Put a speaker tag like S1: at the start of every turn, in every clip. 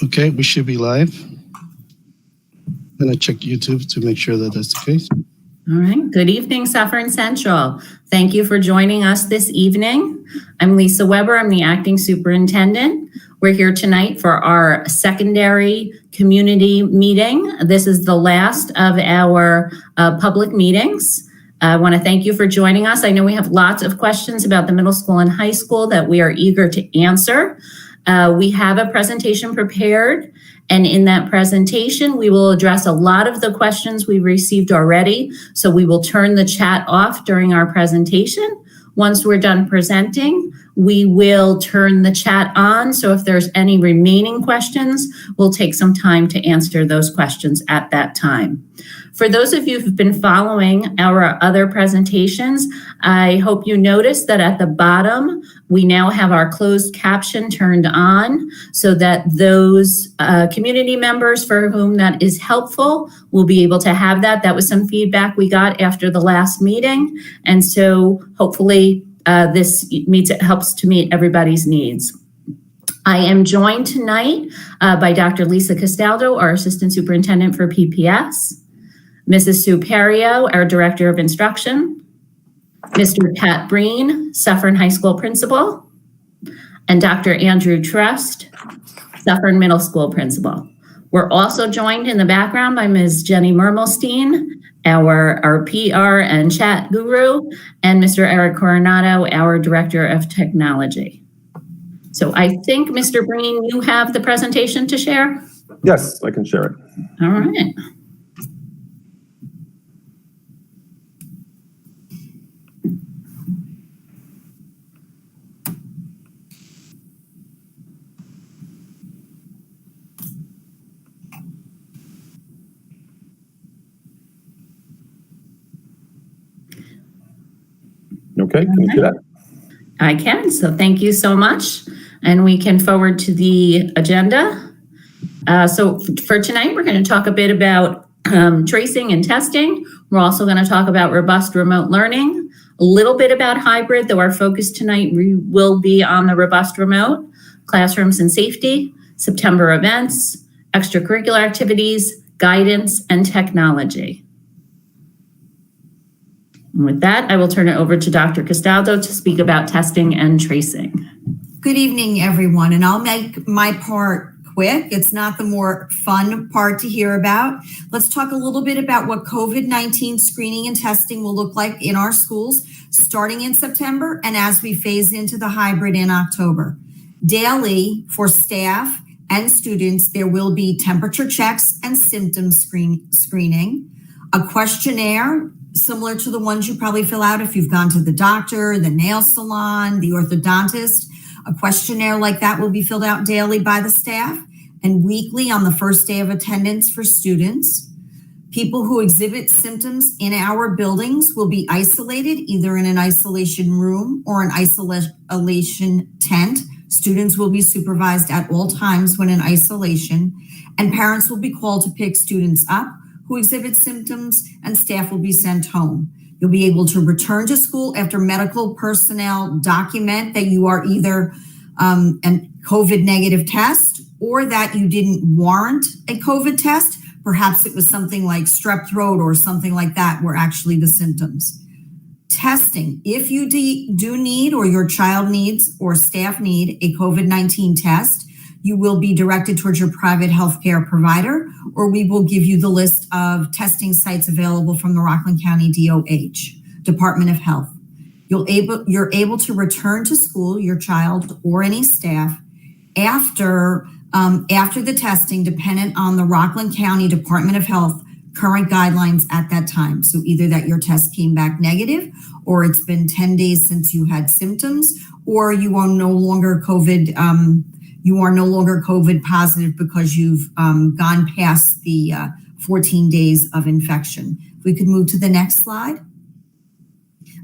S1: Okay, we should be live. I'm going to check YouTube to make sure that that's the case.
S2: All right. Good evening, Suffern Central. Thank you for joining us this evening. I'm Lisa Weber. I'm the acting superintendent. We're here tonight for our secondary community meeting. This is the last of our public meetings. I want to thank you for joining us. I know we have lots of questions about the middle school and high school that we are eager to answer. We have a presentation prepared, and in that presentation, we will address a lot of the questions we've received already. So we will turn the chat off during our presentation. Once we're done presenting, we will turn the chat on. So if there's any remaining questions, we'll take some time to answer those questions at that time. For those of you who've been following our other presentations, I hope you noticed that at the bottom, we now have our closed caption turned on so that those community members for whom that is helpful will be able to have that. That was some feedback we got after the last meeting. And so hopefully this helps to meet everybody's needs. I am joined tonight by Dr. Lisa Castaldo, our Assistant Superintendent for PPS, Mrs. Sue Perio, our Director of Instruction, Mr. Pat Breen, Suffern High School Principal, and Dr. Andrew Trust, Suffern Middle School Principal. We're also joined in the background by Ms. Jenny Mermelstein, our PR and chat guru, and Mr. Eric Coronado, our Director of Technology. So I think, Mr. Breen, you have the presentation to share?
S3: Yes, I can share it.
S2: All right.
S3: Okay, can you see that?
S2: I can, so thank you so much. And we can forward to the agenda. So for tonight, we're going to talk a bit about tracing and testing. We're also going to talk about robust remote learning, a little bit about hybrid, though our focus tonight will be on the robust remote, classrooms and safety, September events, extracurricular activities, guidance, and technology. And with that, I will turn it over to Dr. Castaldo to speak about testing and tracing.
S4: Good evening, everyone, and I'll make my part quick. It's not the more fun part to hear about. Let's talk a little bit about what COVID-19 screening and testing will look like in our schools starting in September and as we phase into the hybrid in October. Daily, for staff and students, there will be temperature checks and symptom screening, a questionnaire similar to the ones you probably fill out if you've gone to the doctor, the nail salon, the orthodontist. A questionnaire like that will be filled out daily by the staff and weekly on the first day of attendance for students. People who exhibit symptoms in our buildings will be isolated either in an isolation room or an isolation tent. Students will be supervised at all times when in isolation, and parents will be called to pick students up who exhibit symptoms, and staff will be sent home. You'll be able to return to school after medical personnel document that you are either a COVID negative test or that you didn't warrant a COVID test. Perhaps it was something like strep throat or something like that were actually the symptoms. Testing, if you do need or your child needs or staff need a COVID-19 test, you will be directed towards your private healthcare provider, or we will give you the list of testing sites available from the Rockland County DOH, Department of Health. You're able to return to school, your child or any staff, after the testing, dependent on the Rockland County Department of Health current guidelines at that time. So either that your test came back negative, or it's been 10 days since you had symptoms, or you are no longer COVID positive because you've gone past the 14 days of infection. If we could move to the next slide.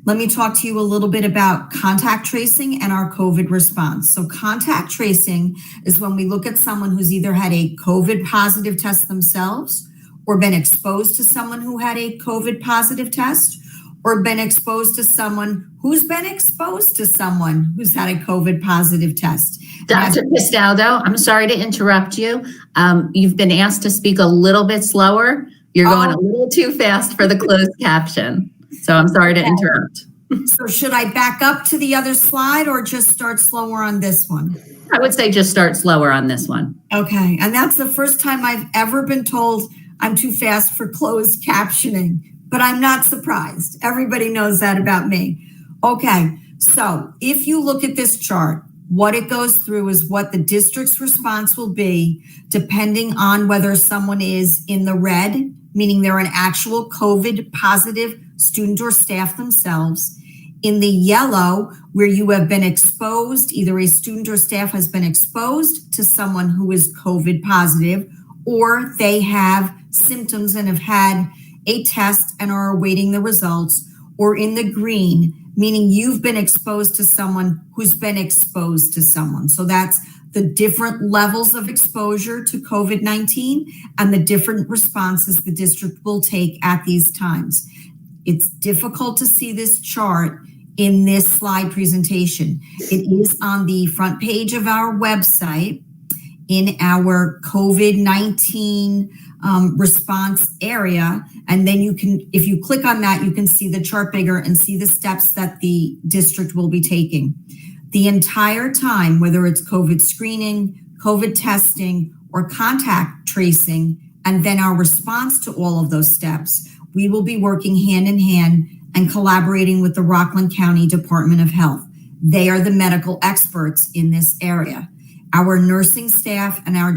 S4: Let me talk to you a little bit about contact tracing and our COVID response. So contact tracing is when we look at someone who's either had a COVID positive test themselves or been exposed to someone who had a COVID positive test or been exposed to someone who's been exposed to someone who's had a COVID positive test.
S2: Dr. Castaldo, I'm sorry to interrupt you. You've been asked to speak a little bit slower. You're going a little too fast for the closed caption. So I'm sorry to interrupt.
S4: So should I back up to the other slide or just start slower on this one?
S2: I would say just start slower on this one.
S4: Okay, and that's the first time I've ever been told I'm too fast for closed captioning, but I'm not surprised. Everybody knows that about me. Okay, so if you look at this chart, what it goes through is what the district's response will be depending on whether someone is in the red, meaning they're an actual COVID positive student or staff themselves. In the yellow, where you have been exposed, either a student or staff has been exposed to someone who is COVID positive, or they have symptoms and have had a test and are awaiting the results, or in the green, meaning you've been exposed to someone who's been exposed to someone. So that's the different levels of exposure to COVID-19 and the different responses the district will take at these times. It's difficult to see this chart in this slide presentation. It is on the front page of our website in our COVID-19 response area. And then you can, if you click on that, you can see the chart bigger and see the steps that the district will be taking. The entire time, whether it's COVID screening, COVID testing, or contact tracing, and then our response to all of those steps, we will be working hand in hand and collaborating with the Rockland County Department of Health. They are the medical experts in this area. Our nursing staff and our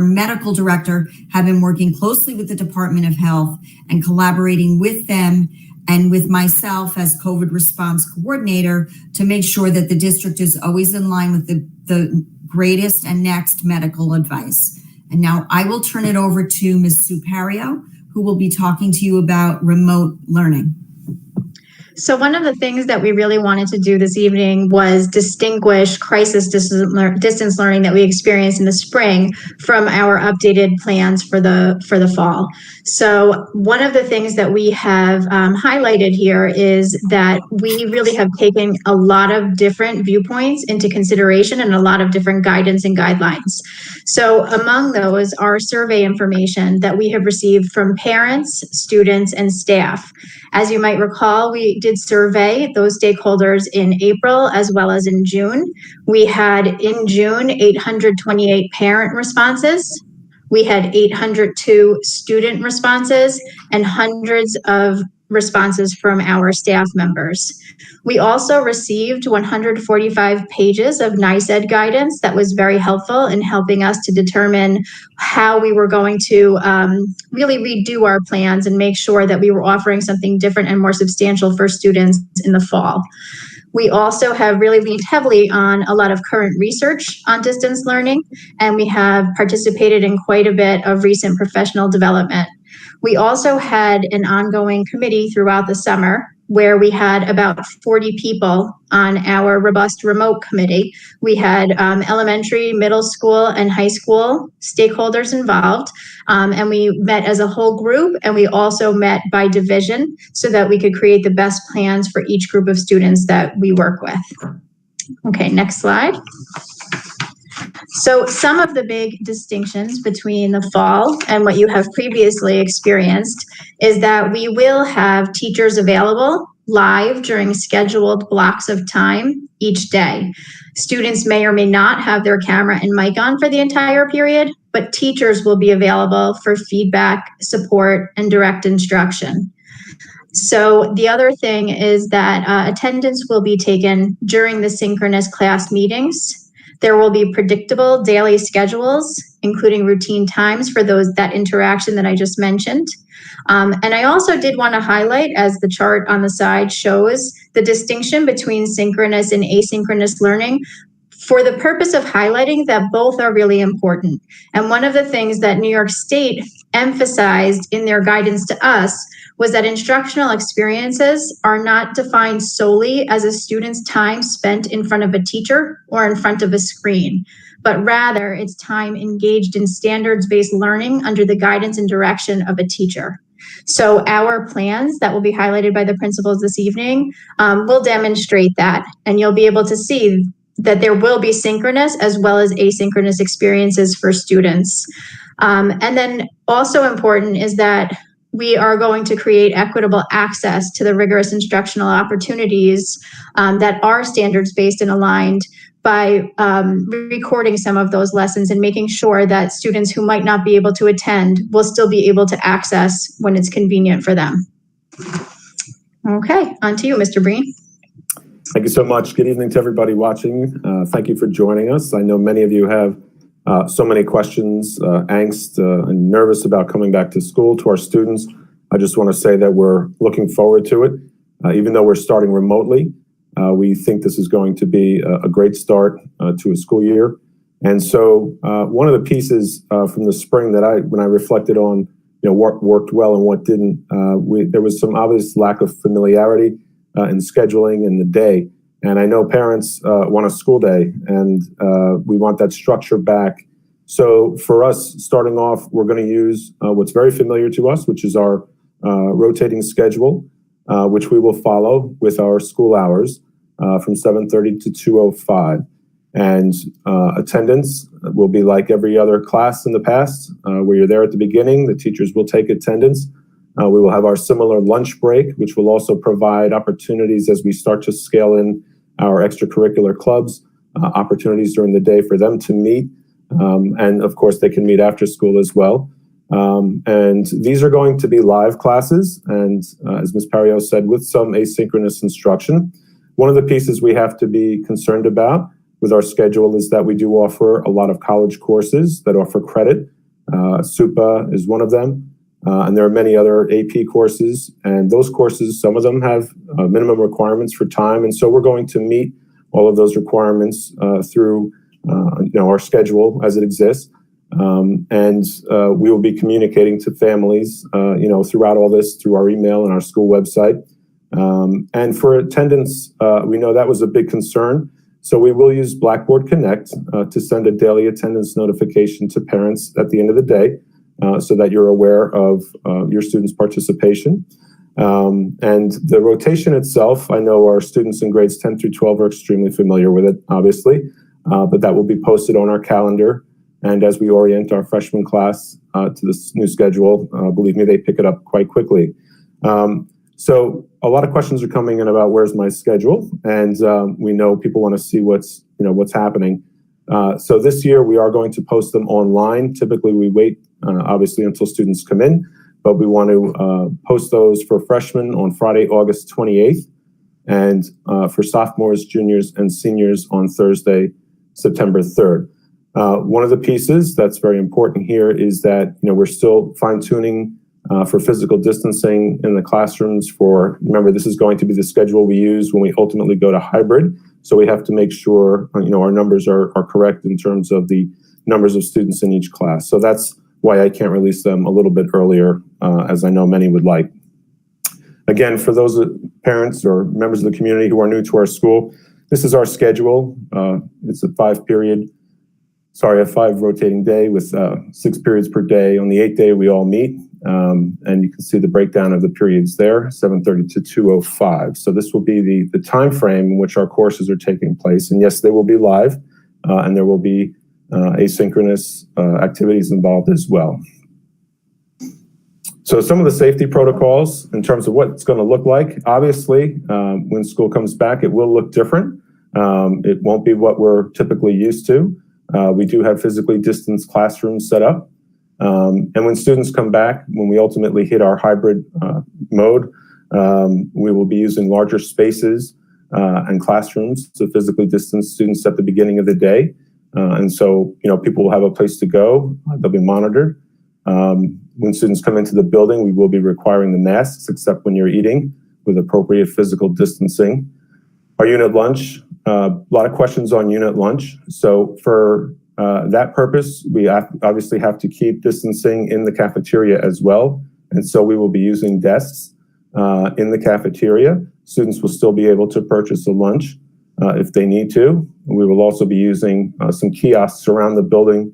S4: medical director have been working closely with the Department of Health and collaborating with them and with myself as COVID response coordinator to make sure that the district is always in line with the greatest and next medical advice. And now I will turn it over to Ms. Sue Pario, who will be talking to you about remote learning.
S5: So one of the things that we really wanted to do this evening was distinguish crisis distance learning that we experienced in the spring from our updated plans for the fall. So one of the things that we have highlighted here is that we really have taken a lot of different viewpoints into consideration and a lot of different guidance and guidelines. So among those are survey information that we have received from parents, students, and staff. As you might recall, we did survey those stakeholders in April as well as in June. We had in June 828 parent responses. We had 802 student responses and hundreds of responses from our staff members. We also received 145 pages of NICED guidance that was very helpful in helping us to determine how we were going to really redo our plans and make sure that we were offering something different and more substantial for students in the fall. We also have really leaned heavily on a lot of current research on distance learning, and we have participated in quite a bit of recent professional development. We also had an ongoing committee throughout the summer where we had about 40 people on our robust remote committee. We had elementary, middle school, and high school stakeholders involved. And we met as a whole group, and we also met by division so that we could create the best plans for each group of students that we work with. Okay, next slide. So some of the big distinctions between the fall and what you have previously experienced is that we will have teachers available live during scheduled blocks of time each day. Students may or may not have their camera and mic on for the entire period, but teachers will be available for feedback, support, and direct instruction. So the other thing is that attendance will be taken during the synchronous class meetings. There will be predictable daily schedules, including routine times for that interaction that I just mentioned. And I also did want to highlight, as the chart on the side shows, the distinction between synchronous and asynchronous learning for the purpose of highlighting that both are really important. And one of the things that New York State emphasized in their guidance to us was that instructional experiences are not defined solely as a student's time spent in front of a teacher or in front of a screen, but rather it's time engaged in standards-based learning under the guidance and direction of a teacher. So our plans that will be highlighted by the principals this evening will demonstrate that, and you'll be able to see that there will be synchronous as well as asynchronous experiences for students. And then also important is that we are going to create equitable access to the rigorous instructional opportunities that are standards-based and aligned by recording some of those lessons and making sure that students who might not be able to attend will still be able to access when it's convenient for them. Okay, on to you, Mr. Breen.
S3: Thank you so much. Good evening to everybody watching. Thank you for joining us. I know many of you have so many questions, angst, and nervous about coming back to school. To our students, I just want to say that we're looking forward to it. Even though we're starting remotely, we think this is going to be a great start to a school year. And so one of the pieces from the spring that when I reflected on, what worked well and what didn't, there was some obvious lack of familiarity in scheduling in the day. And I know parents want a school day, and we want that structure back. So for us, starting off, we're going to use what's very familiar to us, which is our rotating schedule, which we will follow with our school hours from 7:30 to 2:05. And attendance will be like every other class in the past, where you're there at the beginning. The teachers will take attendance. We will have our similar lunch break, which will also provide opportunities as we start to scale in our extracurricular clubs, opportunities during the day for them to meet. And of course, they can meet after school as well. And these are going to be live classes. And as Ms. Pario said, with some asynchronous instruction. One of the pieces we have to be concerned about with our schedule is that we do offer a lot of college courses that offer credit. SUPA is one of them. And there are many other AP courses, and those courses, some of them have minimum requirements for time. And so we're going to meet all of those requirements through our schedule as it exists. And we will be communicating to families, throughout all this through our email and our school website. And for attendance, we know that was a big concern. So we will use Blackboard Connect to send a daily attendance notification to parents at the end of the day. So that you're aware of your students' participation. And the rotation itself, I know our students in grades 10 through 12 are extremely familiar with it, obviously, but that will be posted on our calendar. And as we orient our freshman class to this new schedule, believe me, they pick it up quite quickly. So a lot of questions are coming in about where's my schedule, and we know people want to see what's happening. So this year we are going to post them online. Typically we wait obviously until students come in, but we want to post those for freshmen on Friday, August 28th, and for sophomores, juniors, and seniors on Thursday, September 3rd. One of the pieces that's very important here is that we're still fine-tuning for physical distancing in the classrooms. Remember, this is going to be the schedule we use when we ultimately go to hybrid. So we have to make sure our numbers are correct in terms of the numbers of students in each class. So that's why I can't release them a little bit earlier, as I know many would like. Again, for those parents or members of the community who are new to our school, this is our schedule. It's a 5 rotating day with 6 periods per day. On the 8th day, we all meet. And you can see the breakdown of the periods there, 7:30 to 2:05. So this will be the time frame in which our courses are taking place. And yes, they will be live, and there will be asynchronous activities involved as well. So some of the safety protocols in terms of what it's going to look like. Obviously, when school comes back, it will look different. It won't be what we're typically used to. We do have physically distanced classrooms set up. And when students come back, when we ultimately hit our hybrid mode, we will be using larger spaces and classrooms to physically distance students at the beginning of the day. And so, people will have a place to go. They'll be monitored. When students come into the building, we will be requiring the masks, except when you're eating, with appropriate physical distancing. Our unit lunch, a lot of questions on unit lunch. So for that purpose, we obviously have to keep distancing in the cafeteria as well. And so we will be using desks in the cafeteria. Students will still be able to purchase a lunch if they need to. We will also be using some kiosks around the building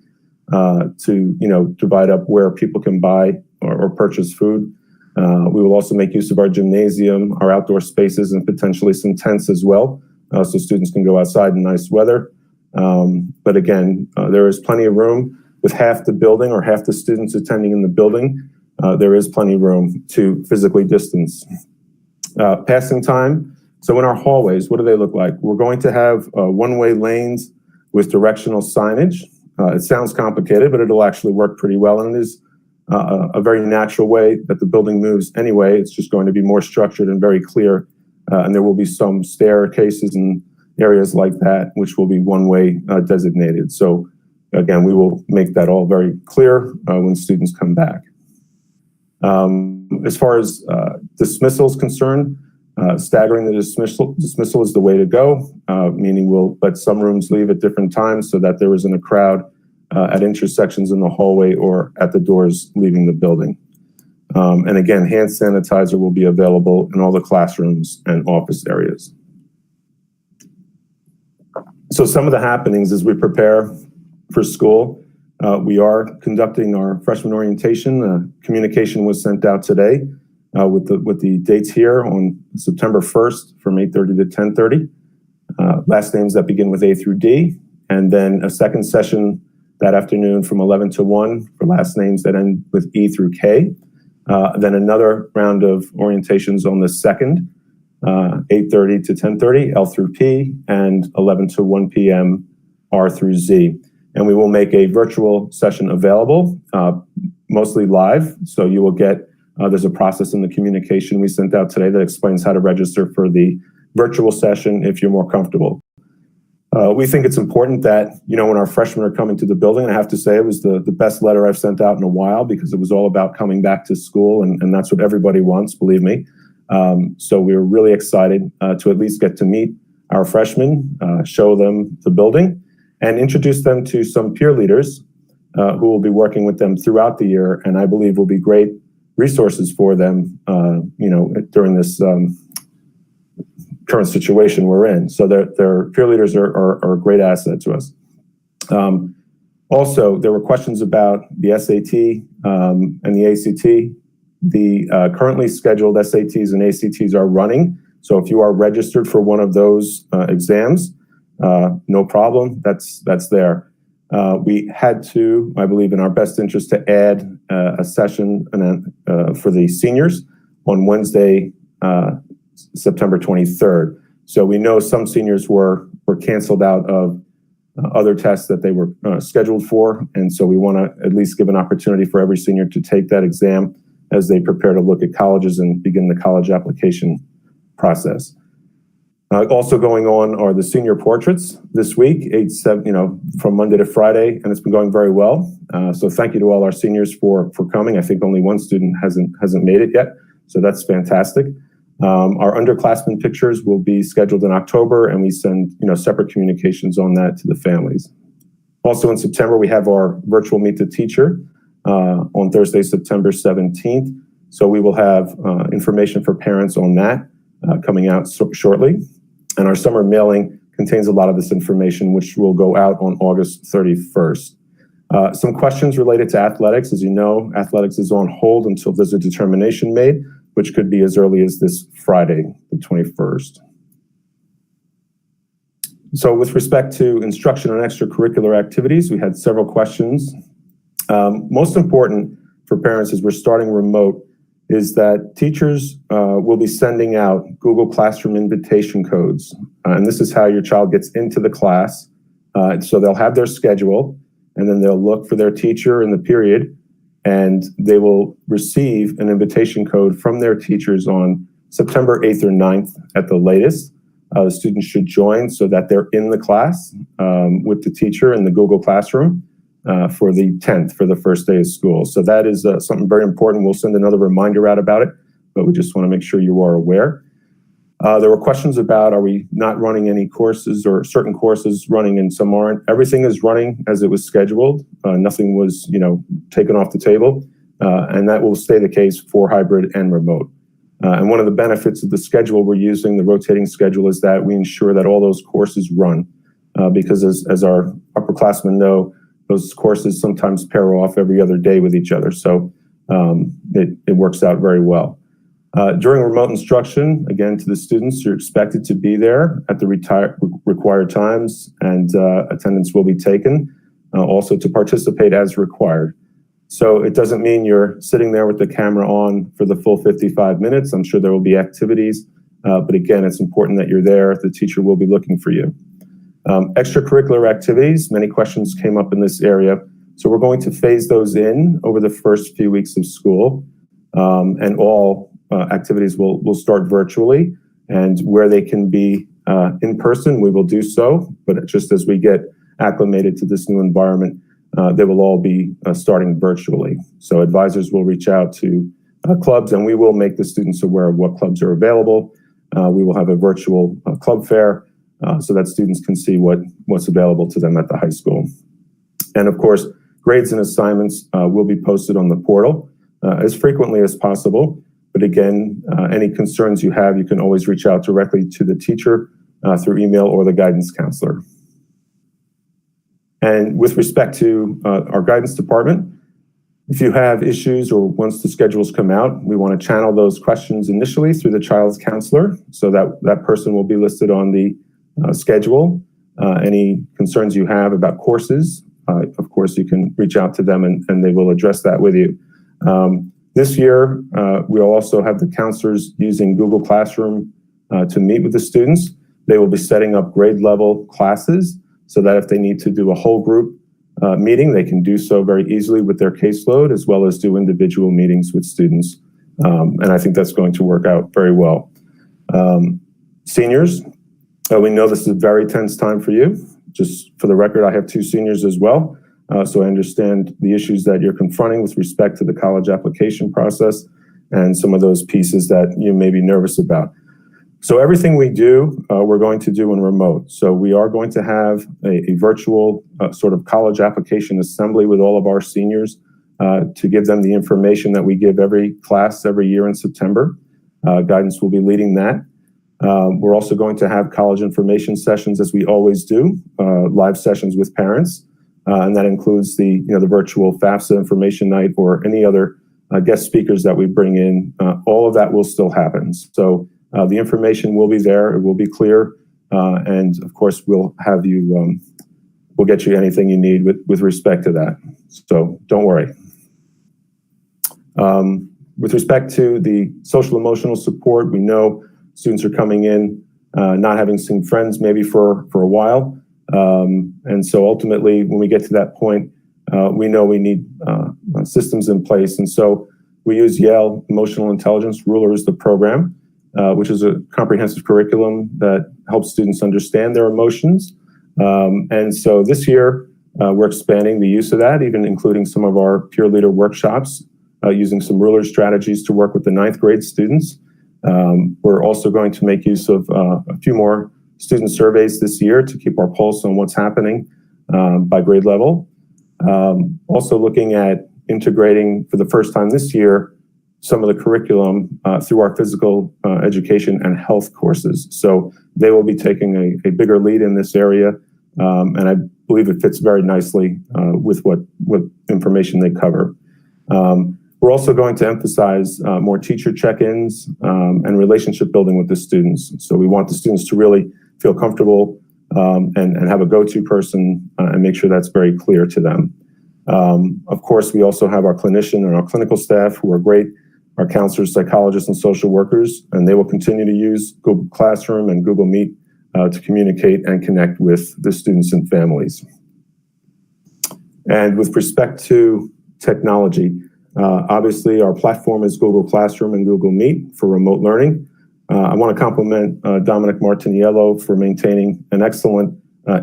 S3: to divide up where people can buy or purchase food. We will also make use of our gymnasium, our outdoor spaces, and potentially some tents as well so students can go outside in nice weather. But again, there is plenty of room with half the building or half the students attending in the building. There is plenty of room to physically distance. Passing time. So in our hallways, what do they look like? We're going to have one-way lanes with directional signage. It sounds complicated, but it'll actually work pretty well. And it is a very natural way that the building moves anyway. It's just going to be more structured and very clear. And there will be some staircases and areas like that, which will be one-way designated. So again, we will make that all very clear when students come back. As far as dismissal is concerned, staggering the dismissal is the way to go, meaning we'll let some rooms leave at different times so that there isn't a crowd at intersections in the hallway or at the doors leaving the building. And again, hand sanitizer will be available in all the classrooms and office areas. So some of the happenings as we prepare for school, we are conducting our freshman orientation. Communication was sent out today with the dates here on September 1st from 8:30 to 10:30. Last names that begin with A through D, and then a second session that afternoon from 11 to 1 for last names that end with E through K. Then another round of orientations on the 2nd, 8:30 to 10:30, L through P, and 11 to 1 p.m., R through Z. And we will make a virtual session available, mostly live. So you will get, there's a process in the communication we sent out today that explains how to register for the virtual session if you're more comfortable. We think it's important that, when our freshmen are coming to the building, I have to say it was the best letter I've sent out in a while because it was all about coming back to school, and that's what everybody wants, believe me. So we're really excited to at least get to meet our freshmen, show them the building, and introduce them to some peer leaders who will be working with them throughout the year, and I believe will be great resources for them, during this current situation we're in. So their peer leaders are a great asset to us. Also, there were questions about the SAT and the ACT. The currently scheduled SATs and ACTs are running. So if you are registered for one of those exams, no problem, that's there. We had to, I believe in our best interest, to add a session for the seniors on Wednesday, September 23rd. So we know some seniors were canceled out of other tests that they were scheduled for. And so we want to at least give an opportunity for every senior to take that exam as they prepare to look at colleges and begin the college application process. Also going on are the senior portraits this week, from Monday to Friday, and it's been going very well. So thank you to all our seniors for coming. I think only one student hasn't made it yet, so that's fantastic. Our underclassmen pictures will be scheduled in October, and we send separate communications on that to the families. Also in September, we have our virtual Meet the Teacher on Thursday, September 17th. So we will have information for parents on that coming out shortly. And our summer mailing contains a lot of this information, which will go out on August 31st. Some questions related to athletics. As you know, athletics is on hold until there's a determination made, which could be as early as this Friday, the 21st. So with respect to instruction and extracurricular activities, we had several questions. Most important for parents as we're starting remote is that teachers will be sending out Google Classroom invitation codes. And this is how your child gets into the class. So they'll have their schedule, and then they'll look for their teacher in the period, and they will receive an invitation code from their teachers on September 8th or 9th at the latest. The students should join so that they're in the class with the teacher in the Google Classroom for the 10th, for the first day of school. So that is something very important. We'll send another reminder out about it, but we just want to make sure you are aware. There were questions about, are we not running any courses or certain courses running and some aren't? Everything is running as it was scheduled. Nothing was, taken off the table. And that will stay the case for hybrid and remote. And one of the benefits of the schedule we're using, the rotating schedule, is that we ensure that all those courses run. Because as our upperclassmen know, those courses sometimes pair off every other day with each other. So it works out very well. During remote instruction, again, to the students, you're expected to be there at the required times, and attendance will be taken, also to participate as required. So it doesn't mean you're sitting there with the camera on for the full 55 minutes. I'm sure there will be activities, but again, it's important that you're there. The teacher will be looking for you. Extracurricular activities, many questions came up in this area. So we're going to phase those in over the first few weeks of school, and all activities will start virtually, and where they can be in person, we will do so. But just as we get acclimated to this new environment, they will all be starting virtually. So advisors will reach out to clubs, and we will make the students aware of what clubs are available. We will have a virtual club fair so that students can see what's available to them at the high school. And of course, grades and assignments will be posted on the portal as frequently as possible. But again, any concerns you have, you can always reach out directly to the teacher through email or the guidance counselor. And with respect to our guidance department, if you have issues or once the schedules come out, we want to channel those questions initially through the child's counselor, so that that person will be listed on the schedule. Any concerns you have about courses, of course, you can reach out to them and they will address that with you. This year, we'll also have the counselors using Google Classroom to meet with the students. They will be setting up grade level classes so that if they need to do a whole group meeting, they can do so very easily with their caseload, as well as do individual meetings with students. And I think that's going to work out very well. Seniors, we know this is a very tense time for you. Just for the record, I have 2 seniors as well. So I understand the issues that you're confronting with respect to the college application process and some of those pieces that you may be nervous about. So everything we do, we're going to do in remote. So we are going to have a virtual sort of college application assembly with all of our seniors to give them the information that we give every class every year in September. Guidance will be leading that. We're also going to have college information sessions, as we always do, live sessions with parents. And that includes the virtual FAFSA information night or any other guest speakers that we bring in. All of that will still happen. So the information will be there. It will be clear. And of course, we'll have you, we'll get you anything you need with respect to that. So don't worry. With respect to the social emotional support, we know students are coming in, not having seen friends maybe for a while. And so ultimately, when we get to that point, we know we need systems in place. And so we use Yale Emotional Intelligence. Ruler is the program, which is a comprehensive curriculum that helps students understand their emotions. And so this year, we're expanding the use of that, even including some of our peer leader workshops, using some Ruler strategies to work with the 9th grade students. We're also going to make use of a few more student surveys this year to keep our pulse on what's happening by grade level. Also looking at integrating for the first time this year some of the curriculum through our physical education and health courses. So they will be taking a bigger lead in this area, and I believe it fits very nicely with what information they cover. We're also going to emphasize more teacher check-ins and relationship building with the students. So we want the students to really feel comfortable and have a go-to person and make sure that's very clear to them. Of course, we also have our clinician and our clinical staff who are great, our counselors, psychologists, and social workers, and they will continue to use Google Classroom and Google Meet to communicate and connect with the students and families. And with respect to technology, obviously our platform is Google Classroom and Google Meet for remote learning. I want to compliment Dominic Martiniello for maintaining an excellent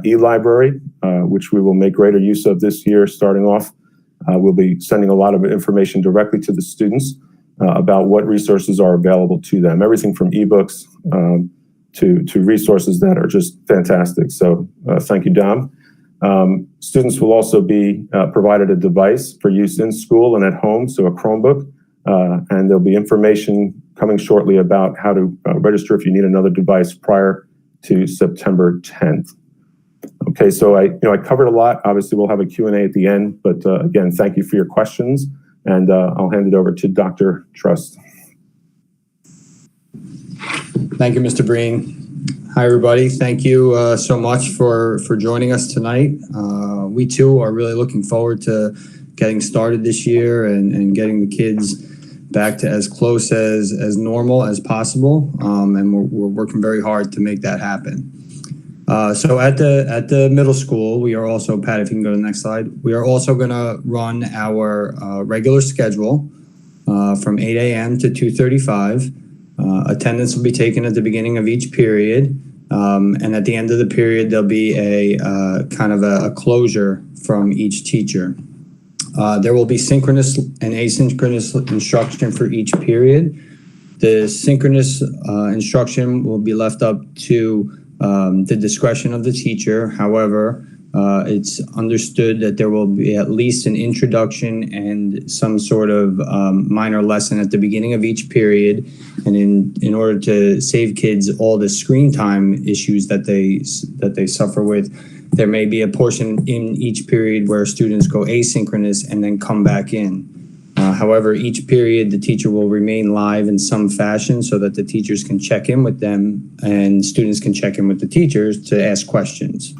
S3: e-library, which we will make greater use of this year. Starting off, we'll be sending a lot of information directly to the students about what resources are available to them. Everything from ebooks to resources that are just fantastic. So thank you, Dom. Students will also be provided a device for use in school and at home, so a Chromebook, and there'll be information coming shortly about how to register if you need another device prior to September 10th. Okay, so I covered a lot. Obviously, we'll have a Q&A at the end, but again, thank you for your questions, and I'll hand it over to Dr. Trust.
S6: Thank you, Mr. Breen. Hi, everybody. Thank you so much for joining us tonight. We too are really looking forward to getting started this year and getting the kids back to as close as normal as possible. And we're working very hard to make that happen. So at the middle school, we are also, Pat, if you can go to the next slide, we are also going to run our regular schedule from 8 a.m. to 2:35. Attendance will be taken at the beginning of each period. And at the end of the period, there'll be a kind of a closure from each teacher. There will be synchronous and asynchronous instruction for each period. The synchronous instruction will be left up to the discretion of the teacher. However, it's understood that there will be at least an introduction and some sort of minor lesson at the beginning of each period. And in order to save kids all the screen time issues that they suffer with, there may be a portion in each period where students go asynchronous and then come back in. However, each period, the teacher will remain live in some fashion so that the teachers can check in with them and students can check in with the teachers to ask questions.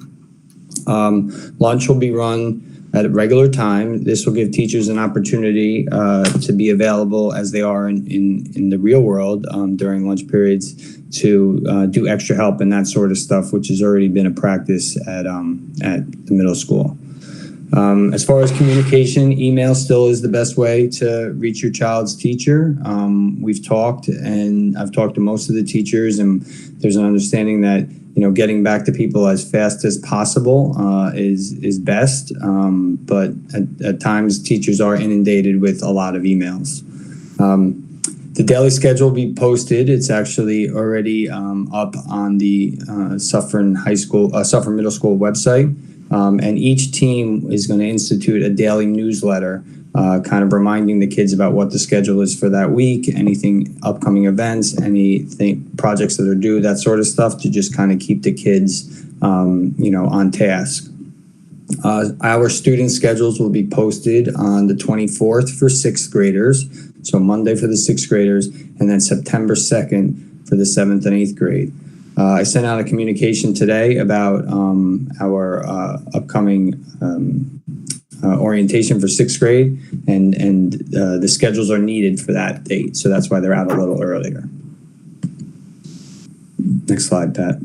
S6: Lunch will be run at a regular time. This will give teachers an opportunity to be available as they are in the real world during lunch periods to do extra help and that sort of stuff, which has already been a practice at the middle school. As far as communication, email still is the best way to reach your child's teacher. We've talked, and I've talked to most of the teachers, and there's an understanding that getting back to people as fast as possible is best. But at times, teachers are inundated with a lot of emails. The daily schedule will be posted. It's actually already up on the Suffern Middle School website. And each team is going to institute a daily newsletter, kind of reminding the kids about what the schedule is for that week, anything, upcoming events, anything, projects that are due, that sort of stuff, to just kind of keep the kids, on task. Our student schedules will be posted on the 24th for 6th graders, so Monday for the 6th graders, and then September 2nd for the 7th and 8th grade. I sent out a communication today about our upcoming orientation for 6th grade, and the schedules are needed for that date, so that's why they're out a little earlier. Next slide, Pat.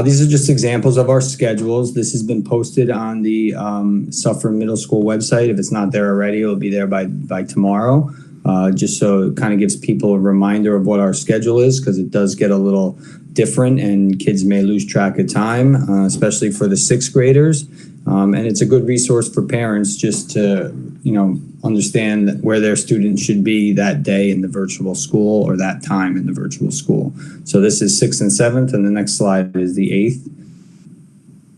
S6: These are just examples of our schedules. This has been posted on the Suffern Middle School website. If it's not there already, it'll be there by tomorrow. Just so it kind of gives people a reminder of what our schedule is, because it does get a little different and kids may lose track of time, especially for the 6th graders. And it's a good resource for parents just to, understand where their student should be that day in the virtual school or that time in the virtual school. So this is 6th and 7th, and the next slide is the 8th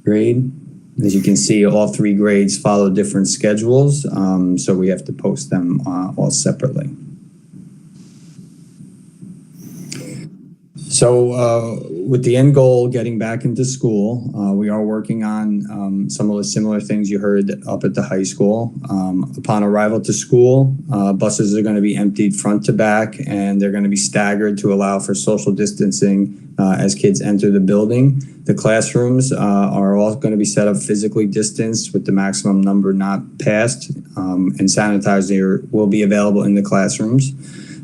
S6: grade. As you can see, all 3 grades follow different schedules, so we have to post them all separately. So with the end goal, getting back into school, we are working on some of the similar things you heard up at the high school. Upon arrival to school, buses are going to be emptied front to back, and they're going to be staggered to allow for social distancing as kids enter the building. The classrooms are all going to be set up physically distanced with the maximum number not passed, and sanitizer will be available in the classrooms.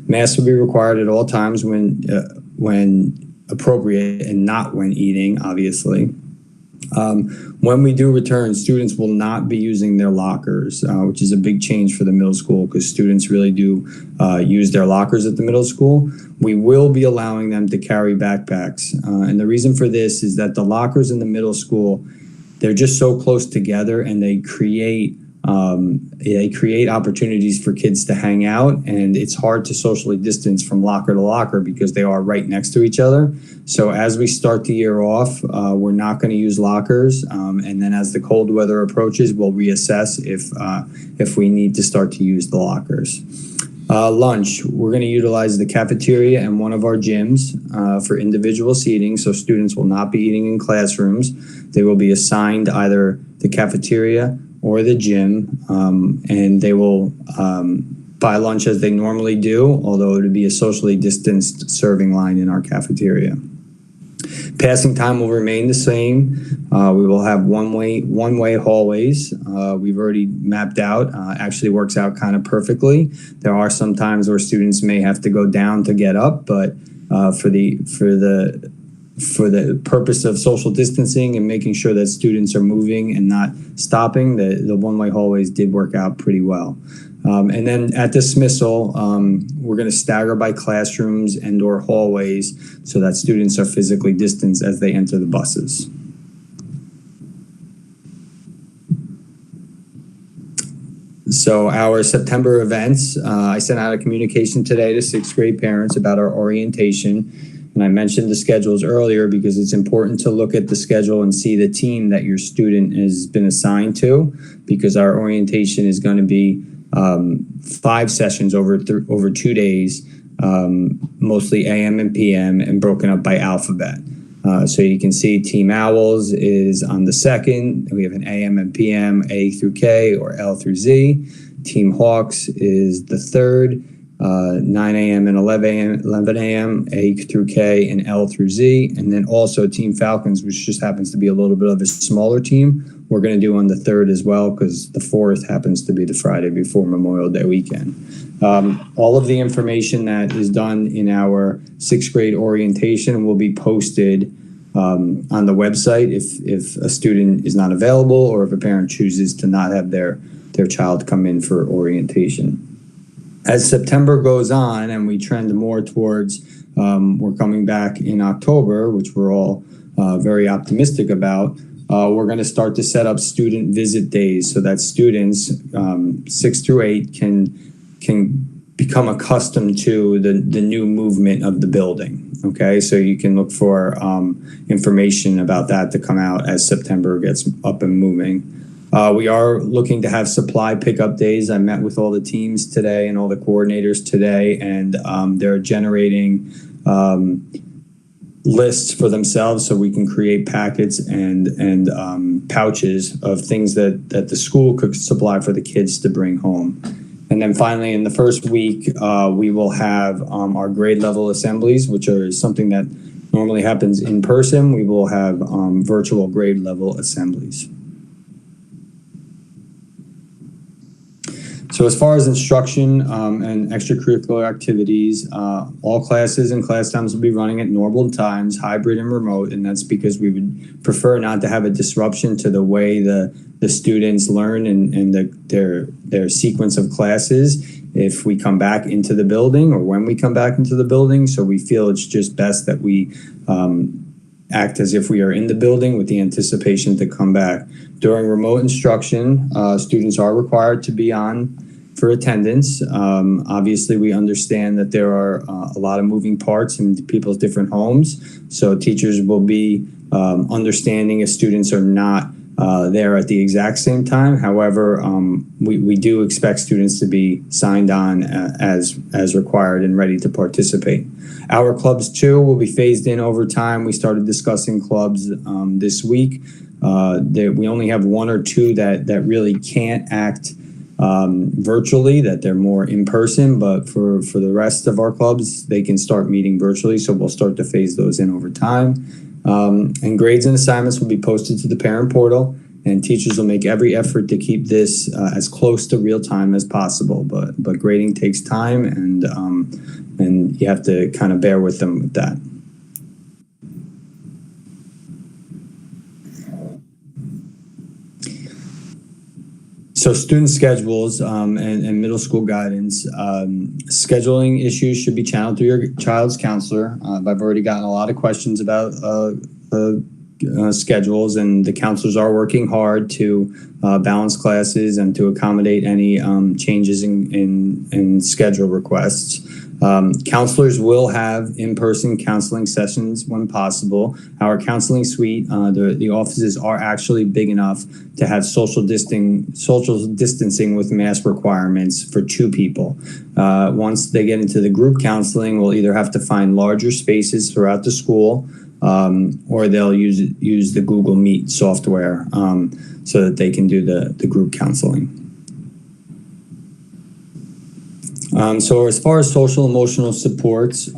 S6: Masks will be required at all times when appropriate and not when eating, obviously. When we do return, students will not be using their lockers, which is a big change for the middle school because students really do use their lockers at the middle school. We will be allowing them to carry backpacks. And the reason for this is that the lockers in the middle school, they're just so close together, and they create opportunities for kids to hang out, and it's hard to socially distance from locker to locker because they are right next to each other. So as we start the year off, we're not going to use lockers, and then as the cold weather approaches, we'll reassess if we need to start to use the lockers. Lunch, we're going to utilize the cafeteria and one of our gyms for individual seating, so students will not be eating in classrooms. They will be assigned either the cafeteria or the gym, and they will buy lunch as they normally do, although it would be a socially distanced serving line in our cafeteria. Passing time will remain the same. We will have one-way hallways. We've already mapped out. Actually works out kind of perfectly. There are some times where students may have to go down to get up, but for the purpose of social distancing and making sure that students are moving and not stopping, the one-way hallways did work out pretty well. And then at dismissal, we're going to stagger by classrooms and/or hallways so that students are physically distanced as they enter the buses. So our September events, I sent out a communication today to 6th grade parents about our orientation. And I mentioned the schedules earlier because it's important to look at the schedule and see the team that your student has been assigned to, because our orientation is going to be 5 sessions over 2 days, mostly AM and PM, and broken up by alphabet. So you can see Team Owls is on the 2nd. We have an AM and PM, A through K or L through Z. Team Hawks is the 3rd, 9 a.m. and 11 a.m., A through K and L through Z. And then also Team Falcons, which just happens to be a little bit of a smaller team, we're going to do on the 3rd as well, because the 4th happens to be the Friday before Memorial Day weekend. All of the information that is done in our 6th grade orientation will be posted on the website if a student is not available or if a parent chooses to not have their child come in for orientation. As September goes on and we trend more towards we're coming back in October, which we're all very optimistic about, we're going to start to set up student visit days so that students 6 through 8 can become accustomed to the new movement of the building. Okay, so you can look for information about that to come out as September gets up and moving. We are looking to have supply pickup days. I met with all the teams today and all the coordinators today, and they're generating lists for themselves so we can create packets and pouches of things that the school could supply for the kids to bring home. And then finally, in the first week, we will have our grade level assemblies, which are something that normally happens in person. We will have virtual grade level assemblies. So as far as instruction and extracurricular activities, all classes and class times will be running at normal times, hybrid and remote, and that's because we would prefer not to have a disruption to the way the students learn and their sequence of classes if we come back into the building or when we come back into the building. So we feel it's just best that we act as if we are in the building with the anticipation to come back. During remote instruction, students are required to be on for attendance. Obviously, we understand that there are a lot of moving parts in people's different homes, so teachers will be understanding if students are not there at the exact same time. However, we do expect students to be signed on as required and ready to participate. Our clubs too will be phased in over time. We started discussing clubs this week. We only have 1 or 2 that really can't act virtually, that they're more in person, but for the rest of our clubs, they can start meeting virtually. So we'll start to phase those in over time. And grades and assignments will be posted to the parent portal, and teachers will make every effort to keep this as close to real time as possible. But grading takes time, and you have to kind of bear with them with that. So student schedules and middle school guidance, scheduling issues should be channeled through your child's counselor. I've already gotten a lot of questions about schedules, and the counselors are working hard to balance classes and to accommodate any changes in schedule requests. Counselors will have in-person counseling sessions when possible. Our counseling suite, the offices are actually big enough to have social distancing with mask requirements for 2 people. Once they get into the group counseling, we'll either have to find larger spaces throughout the school, or they'll use the Google Meet software so that they can do the group counseling. So as far as social emotional supports,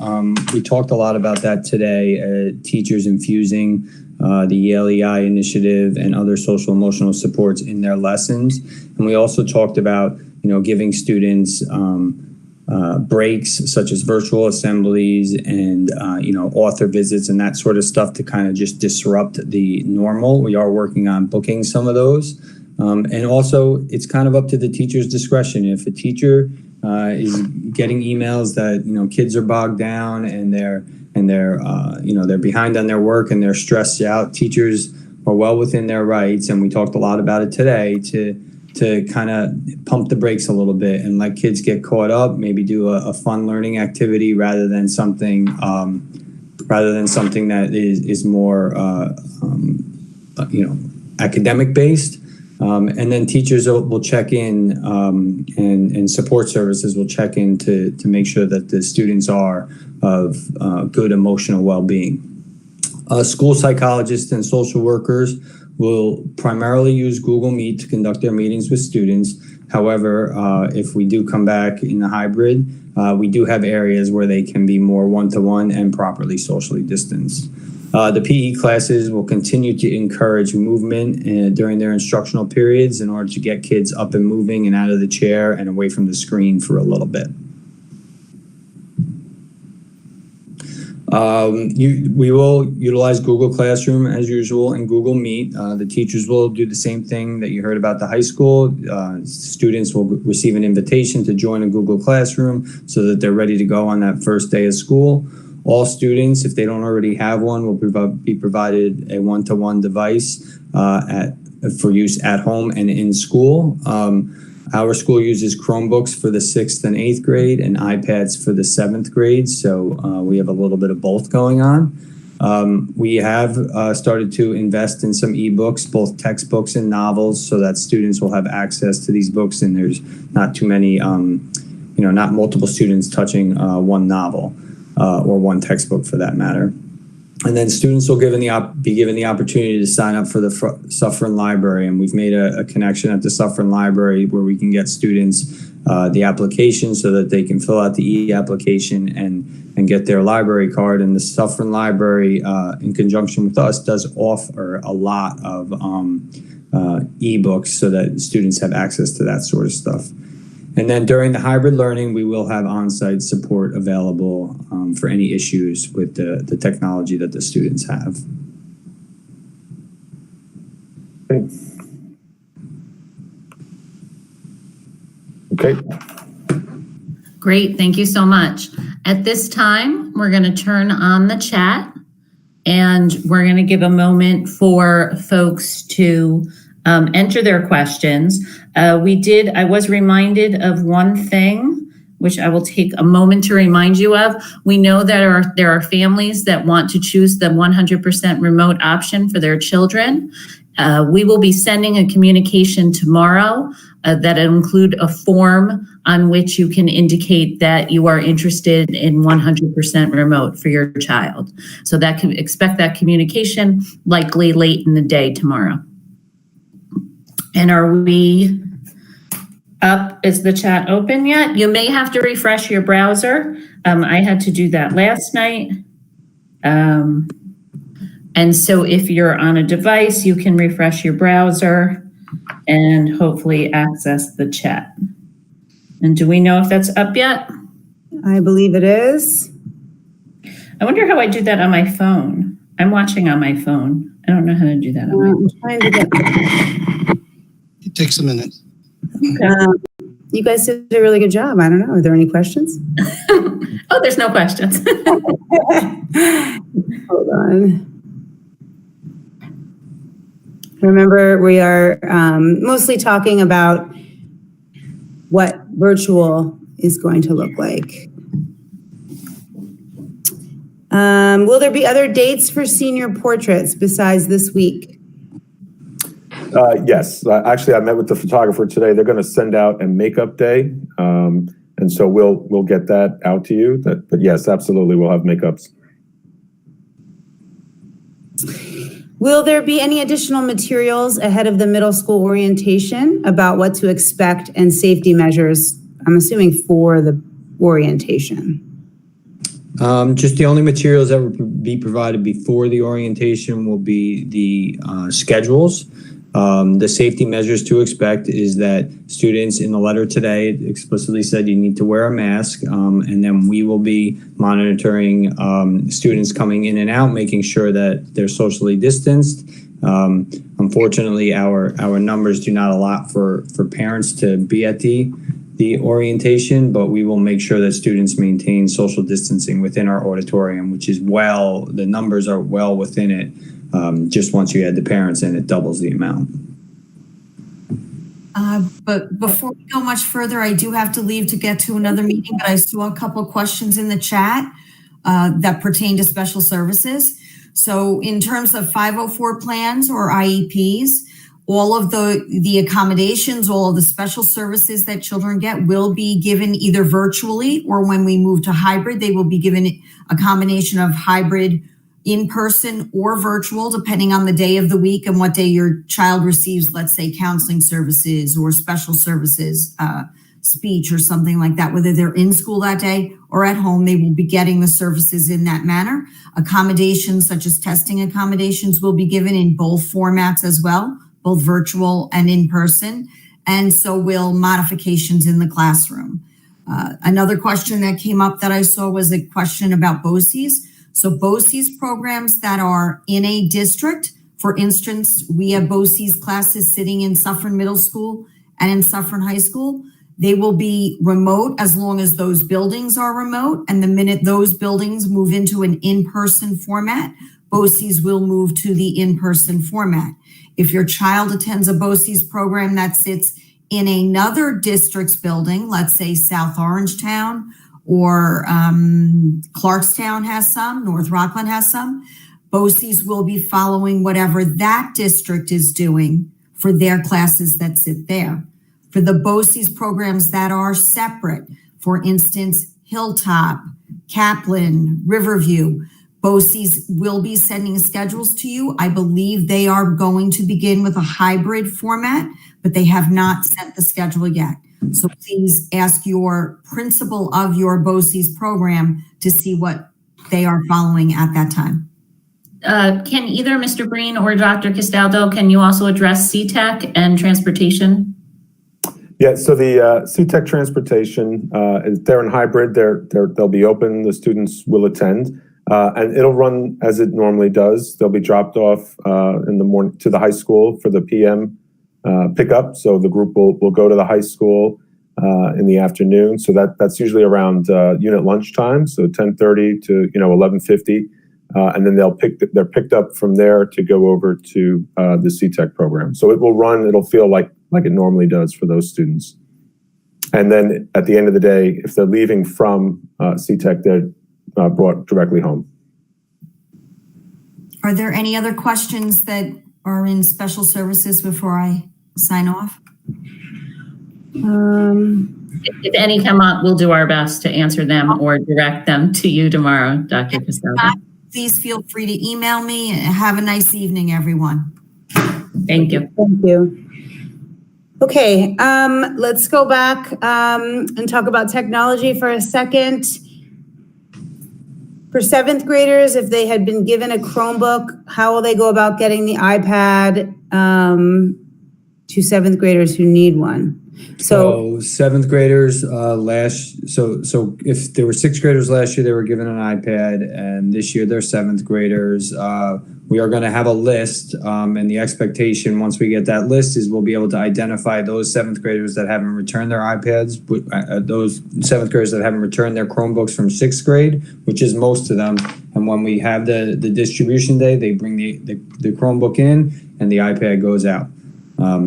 S6: we talked a lot about that today. Teachers infusing the Yale EI initiative and other social emotional supports in their lessons. And we also talked about, giving students breaks such as virtual assemblies and, author visits and that sort of stuff to kind of just disrupt the normal. We are working on booking some of those. And also it's kind of up to the teacher's discretion. If a teacher is getting emails that, kids are bogged down and they're behind on their work and they're stressed out, teachers are well within their rights. And we talked a lot about it today to kind of pump the brakes a little bit and let kids get caught up, maybe do a fun learning activity rather than something that is more, academic based. And then teachers will check in and support services will check in to make sure that the students are of good emotional well-being. School psychologists and social workers will primarily use Google Meet to conduct their meetings with students. However, if we do come back in the hybrid, we do have areas where they can be more one-to-one and properly socially distanced. The PE classes will continue to encourage movement during their instructional periods in order to get kids up and moving and out of the chair and away from the screen for a little bit. We will utilize Google Classroom as usual and Google Meet. The teachers will do the same thing that you heard about the high school. Students will receive an invitation to join a Google Classroom so that they're ready to go on that first day of school. All students, if they don't already have one, will be provided a one-to-one device for use at home and in school. Our school uses Chromebooks for the 6th and 8th grade and iPads for the 7th grade. So we have a little bit of both going on. We have started to invest in some ebooks, both textbooks and novels, so that students will have access to these books and there's not too many, not multiple students touching one novel or one textbook for that matter. And then students will be given the opportunity to sign up for the Suffern Library. And we've made a connection at the Suffern Library where we can get students the application so that they can fill out the e-application and get their library card. And the Suffern Library, in conjunction with us, does offer a lot of ebooks so that students have access to that sort of stuff. And then during the hybrid learning, we will have on-site support available for any issues with the technology that the students have.
S3: Okay.
S2: Great, thank you so much. At this time, we're going to turn on the chat and we're going to give a moment for folks to enter their questions. I was reminded of one thing, which I will take a moment to remind you of. We know that there are families that want to choose the 100% remote option for their children. We will be sending a communication tomorrow that'll include a form on which you can indicate that you are interested in 100% remote for your child. So expect that communication likely late in the day tomorrow. And are we up? Is the chat open yet? You may have to refresh your browser. I had to do that last night. And so if you're on a device, you can refresh your browser and hopefully access the chat. And do we know if that's up yet?
S7: I believe it is.
S2: I wonder how I do that on my phone. I'm watching on my phone. I don't know how to do that on my phone.
S7: I'm trying to get.
S1: It takes a minute.
S7: You guys did a really good job. I don't know. Are there any questions?
S2: Oh, there's no questions.
S7: Hold on. Remember, we are mostly talking about what virtual is going to look like. Will there be other dates for senior portraits besides this week?
S3: Yes, actually, I met with the photographer today. They're going to send out a makeup day, and so we'll get that out to you. But yes, absolutely, we'll have makeups.
S7: Will there be any additional materials ahead of the middle school orientation about what to expect and safety measures I'm assuming for the orientation.
S6: Just the only materials that will be provided before the orientation will be the schedules. The safety measures to expect is that students in the letter today explicitly said you need to wear a mask, and then we will be monitoring students coming in and out, making sure that they're socially distanced. Unfortunately, our numbers do not allow for parents to be at the orientation, but we will make sure that students maintain social distancing within our auditorium, which is the numbers are well within it. Just once you add the parents in, it doubles the amount.
S4: But before we go much further, I do have to leave to get to another meeting, but I saw a couple of questions in the chat that pertain to special services. So in terms of 504 plans or IEPs, all of the accommodations, all of the special services that children get will be given either virtually, or when we move to hybrid, they will be given a combination of hybrid, in-person or virtual, depending on the day of the week and what day your child receives, let's say, counseling services or special services, speech or something like that. Whether they're in school that day or at home, they will be getting the services in that manner. Accommodations such as testing accommodations will be given in both formats as well, both virtual and in person, and so will modifications in the classroom. Another question that came up that I saw was a question about BOCES. So BOCES programs that are in a district, for instance, we have BOCES classes sitting in Suffern Middle School and in Suffern High School. They will be remote as long as those buildings are remote. And the minute those buildings move into an in-person format, BOCES will move to the in-person format. If your child attends a BOCES program that sits in another district's building, let's say South Orangetown or Clarkstown has some, North Rockland has some, BOCES will be following whatever that district is doing for their classes that sit there. For the BOCES programs that are separate, for instance, Hilltop, Kaplan, Riverview, BOCES will be sending schedules to you. I believe they are going to begin with a hybrid format, but they have not sent the schedule yet. So please ask your principal of your BOCES program to see what they are following at that time.
S2: Can either Mr. Breen or Dr. Castaldo, can you also address CTEC and transportation?
S3: Yeah, so the CTEC transportation, they're in hybrid. They'll be open. The students will attend. And it'll run as it normally does. They'll be dropped off in the morning to the high school for the PM pickup. So the group will go to the high school in the afternoon. So that's usually around unit lunchtime, so 10:30 to 11:50, and then they're picked up from there to go over to the CTEC program. So it will run. It'll feel like it normally does for those students. And then at the end of the day, if they're leaving from CTEC, they're brought directly home.
S4: Are there any other questions that are in special services before I sign off?
S2: If any come up, we'll do our best to answer them or direct them to you tomorrow, Dr. Castaldo.
S4: Please feel free to email me. Have a nice evening, everyone.
S2: Thank you.
S7: Thank you. Okay, let's go back and talk about technology for a second. For seventh graders, if they had been given a Chromebook, how will they go about getting the iPad to seventh graders who need one?
S6: So seventh graders so if there were sixth graders last year, they were given an iPad, and this year they're seventh graders. We are going to have a list, and the expectation once we get that list is we'll be able to identify those seventh graders that haven't returned their iPads, those seventh graders that haven't returned their Chromebooks from sixth grade, which is most of them. And when we have the distribution day, they bring the Chromebook in and the iPad goes out.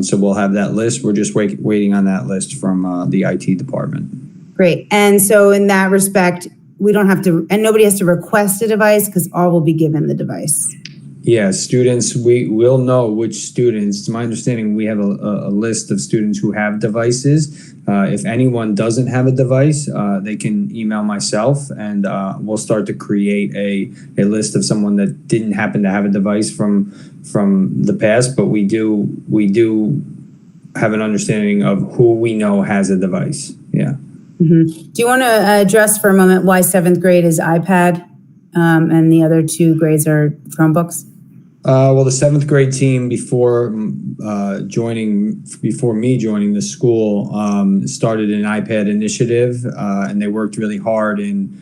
S6: So we'll have that list. We're just waiting on that list from the IT department.
S7: Great. And so in that respect, we don't have to, and nobody has to request a device because all will be given the device.
S6: Yeah, students, we will know which students. To my understanding, we have a list of students who have devices. If anyone doesn't have a device, they can email myself, and we'll start to create a list of someone that didn't happen to have a device from the past. But we do have an understanding of who we know has a device. Yeah.
S7: Do you want to address for a moment why 7th grade is iPad and the other 2 grades are Chromebooks?
S6: Well, the 7th grade team before me joining the school started an iPad initiative, and they worked really hard in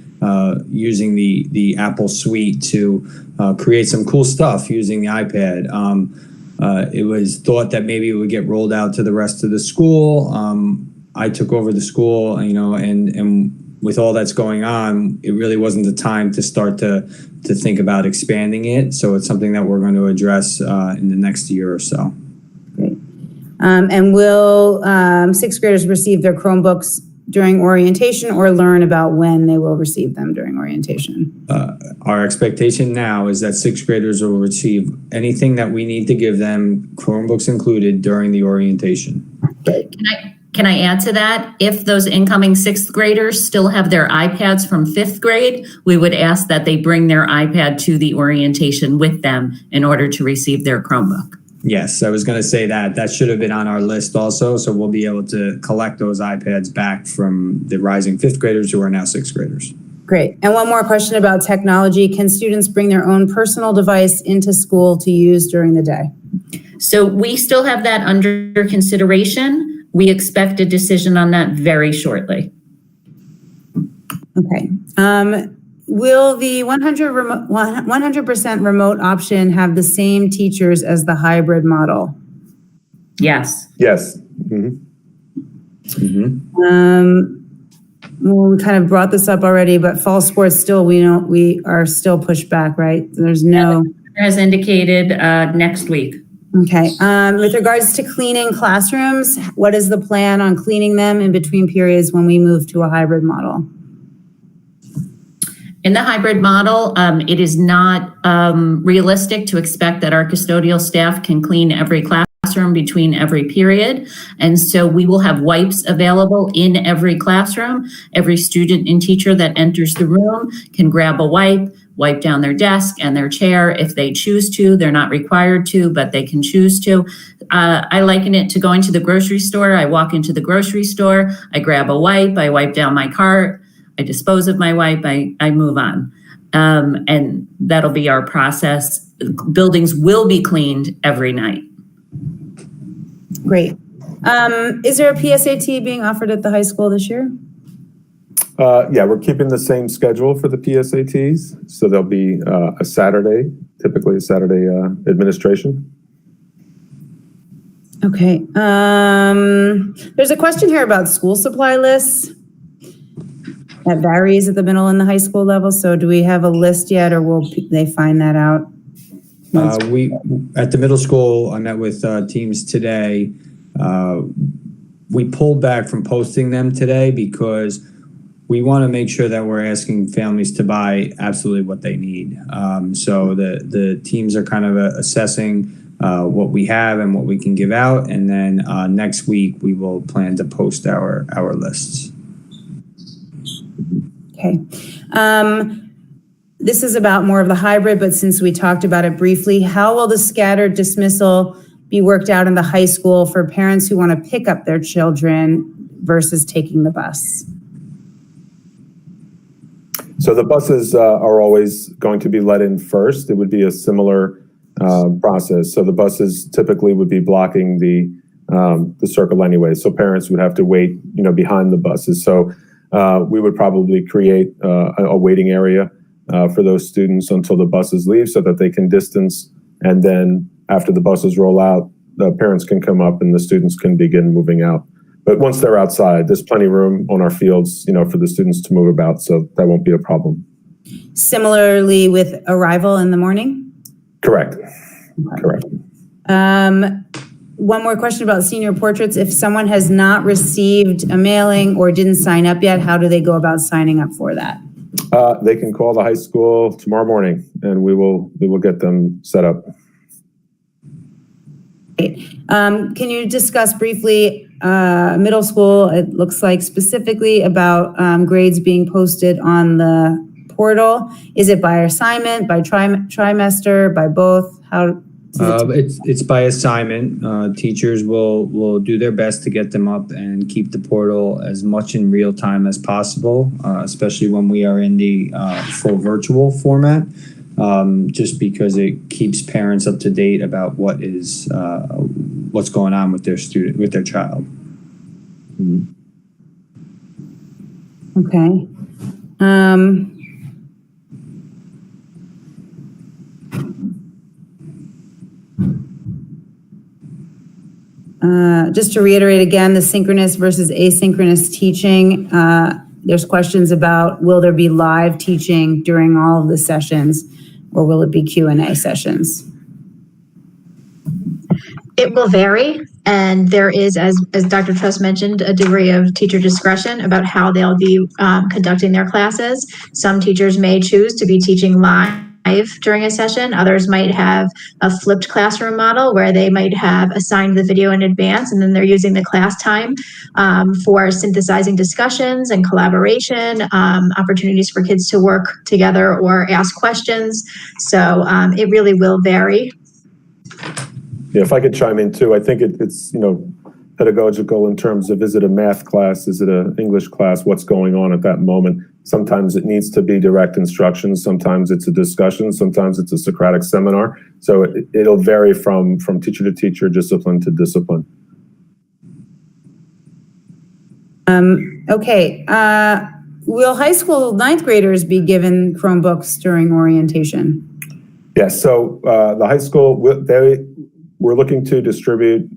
S6: using the Apple suite to create some cool stuff using the iPad. It was thought that maybe it would get rolled out to the rest of the school. I took over the school, and with all that's going on, it really wasn't the time to start to think about expanding it. So it's something that we're going to address in the next year or so.
S7: Great. And will 6th graders receive their Chromebooks during orientation or learn about when they will receive them during orientation?
S6: Our expectation now is that 6th graders will receive anything that we need to give them, Chromebooks included, during the orientation.
S2: Can I add to that? If those incoming 6th graders still have their iPads from 5th grade, we would ask that they bring their iPad to the orientation with them in order to receive their Chromebook.
S6: Yes, I was going to say that should have been on our list also. So we'll be able to collect those iPads back from the rising 5th graders who are now 6th graders.
S7: Great. And one more question about technology. Can students bring their own personal device into school to use during the day?
S2: So we still have that under consideration. We expect a decision on that very shortly.
S7: Okay. Will the 100% remote option have the same teachers as the hybrid model?
S2: Yes.
S3: Yes. Mm-hmm.
S7: Well, we kind of brought this up already, but fall sports still, we are still pushed back, right? There's no.
S2: As indicated, next week.
S7: Okay. With regards to cleaning classrooms, what is the plan on cleaning them in between periods when we move to a hybrid model?
S2: In the hybrid model, it is not realistic to expect that our custodial staff can clean every classroom between every period. And so we will have wipes available in every classroom. Every student and teacher that enters the room can grab a wipe down their desk and their chair if they choose to. They're not required to, but they can choose to. I liken it to going to the grocery store. I walk into the grocery store, I grab a wipe, I wipe down my cart, I dispose of my wipe, I move on. And that'll be our process. Buildings will be cleaned every night.
S7: Great. Is there a PSAT being offered at the high school this year?
S3: Yeah, we're keeping the same schedule for the PSATs. So there'll be a Saturday, typically a Saturday administration.
S7: Okay. There's a question here about school supply lists. That varies at the middle and the high school level. So do we have a list yet, or will they find that out?
S6: We at the middle school, I met with teams today. We pulled back from posting them today because we want to make sure that we're asking families to buy absolutely what they need. So the teams are kind of assessing what we have and what we can give out. And then next week, we will plan to post our lists.
S7: Okay. This is about more of the hybrid, but since we talked about it briefly, how will the scattered dismissal be worked out in the high school for parents who want to pick up their children versus taking the bus?
S3: So the buses are always going to be let in first. It would be a similar process. So the buses typically would be blocking the circle anyway. So parents would have to wait, behind the buses. So we would probably create a waiting area for those students until the buses leave so that they can distance. And then after the buses roll out, the parents can come up and the students can begin moving out. But once they're outside, there's plenty of room on our fields, for the students to move about. So that won't be a problem.
S7: Similarly with arrival in the morning?
S3: Correct.
S7: Okay.
S3: Correct.
S7: One more question about senior portraits. If someone has not received a mailing or didn't sign up yet, how do they go about signing up for that?
S3: They can call the high school tomorrow morning and we will get them set up.
S7: Great. Can you discuss briefly middle school? It looks like specifically about grades being posted on the portal. Is it by assignment, by trimester, by both? How
S6: It's by assignment. Teachers will do their best to get them up and keep the portal as much in real time as possible, especially when we are in the full virtual format, just because it keeps parents up to date about what's going on with their child.
S7: Okay. Just to reiterate again, the synchronous versus asynchronous teaching, there's questions about, will there be live teaching during all of the sessions, or will it be Q&A sessions?
S5: It will vary, and there is, as Dr. Truss mentioned, a degree of teacher discretion about how they'll be conducting their classes. Some teachers may choose to be teaching live during a session. Others might have a flipped classroom model where they might have assigned the video in advance, and then they're using the class time for synthesizing discussions and collaboration, opportunities for kids to work together or ask questions. So it really will vary.
S3: Yeah, if I could chime in too, I think it's pedagogical in terms of, is it a math class, is it an English class, what's going on at that moment. Sometimes it needs to be direct instruction, sometimes it's a discussion, sometimes it's a Socratic seminar. So it'll vary from teacher to teacher, discipline to discipline.
S7: Okay. Will high school ninth graders be given Chromebooks during orientation?
S3: Yes, so the high school, we're looking to distribute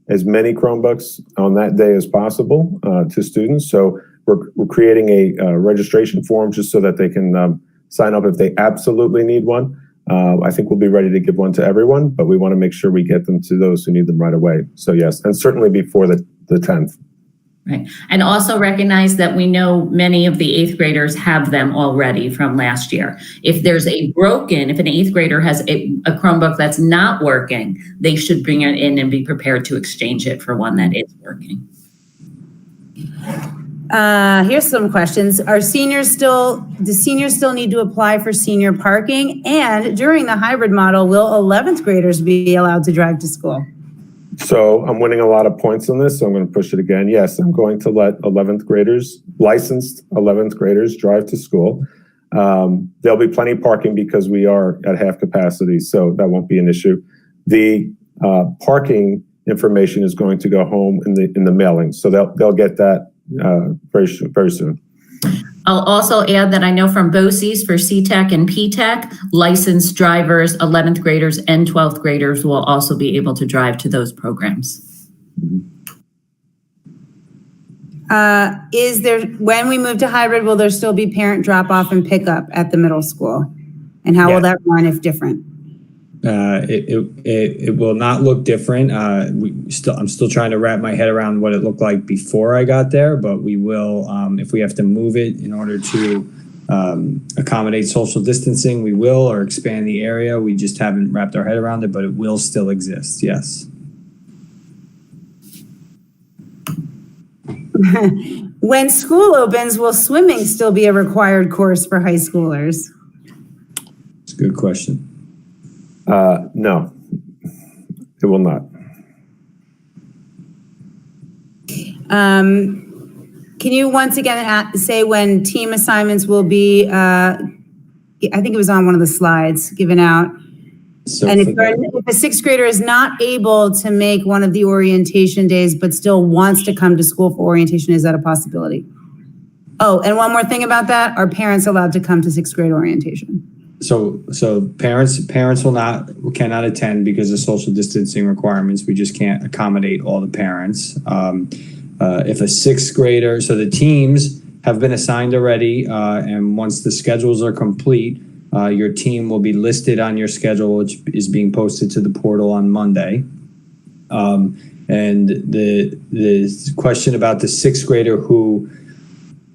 S3: as many Chromebooks on that day as possible to students. So we're creating a registration form just so that they can sign up if they absolutely need one. I think we'll be ready to give one to everyone, but we want to make sure we get them to those who need them right away. So yes, and certainly before the 10th.
S2: Right. And also recognize that we know many of the 8th graders have them already from last year. If there's if an 8th grader has a Chromebook that's not working, they should bring it in and be prepared to exchange it for one that is working.
S7: Here's some questions. Do seniors still need to apply for senior parking? And during the hybrid model, will 11th graders be allowed to drive to school?
S3: So I'm winning a lot of points on this, so I'm going to push it again. Yes, I'm going to let 11th graders, licensed 11th graders, drive to school. There'll be plenty of parking because we are at half capacity, so that won't be an issue. The parking information is going to go home in the mailing, so they'll get that very soon.
S2: I'll also add that I know from BOCES for CTEC and PTEC, licensed drivers, 11th graders and 12th graders will also be able to drive to those programs.
S7: When we move to hybrid, will there still be parent drop off and pickup at the middle school? And how will that run if different?
S6: It will not look different. I'm still trying to wrap my head around what it looked like before I got there, but we will, if we have to move it in order to accommodate social distancing, we will, or expand the area. We just haven't wrapped our head around it, but it will still exist. Yes.
S7: When school opens, will swimming still be a required course for high schoolers?
S6: It's a good question.
S3: No, it will not.
S7: Can you once again say when team assignments will be, I think it was on one of the slides given out.
S6: So
S7: and if a 6th grader is not able to make one of the orientation days, but still wants to come to school for orientation, is that a possibility? Oh, and one more thing about that, are parents allowed to come to 6th grade orientation? So
S6: parents cannot attend because of social distancing requirements. We just can't accommodate all the parents. If a 6th grader, so the teams have been assigned already, and once the schedules are complete, your team will be listed on your schedule, which is being posted to the portal on Monday. And the question about the 6th grader who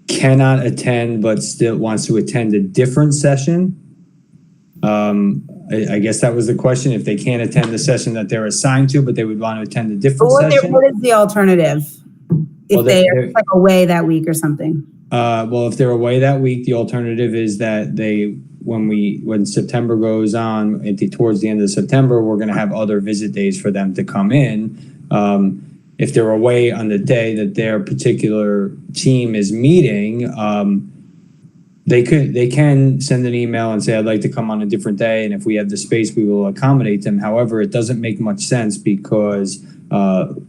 S6: cannot attend but still wants to attend a different session, I guess that was the question. If they can't attend the session that they're assigned to, but they would want to attend a different session.
S7: What is the alternative? If they're away that week or something?
S6: Well, if they're away that week, the alternative is that they when September goes on, towards the end of September, we're going to have other visit days for them to come in. If they're away on the day that their particular team is meeting, they can send an email and say, I'd like to come on a different day, and if we have the space, we will accommodate them. However, it doesn't make much sense because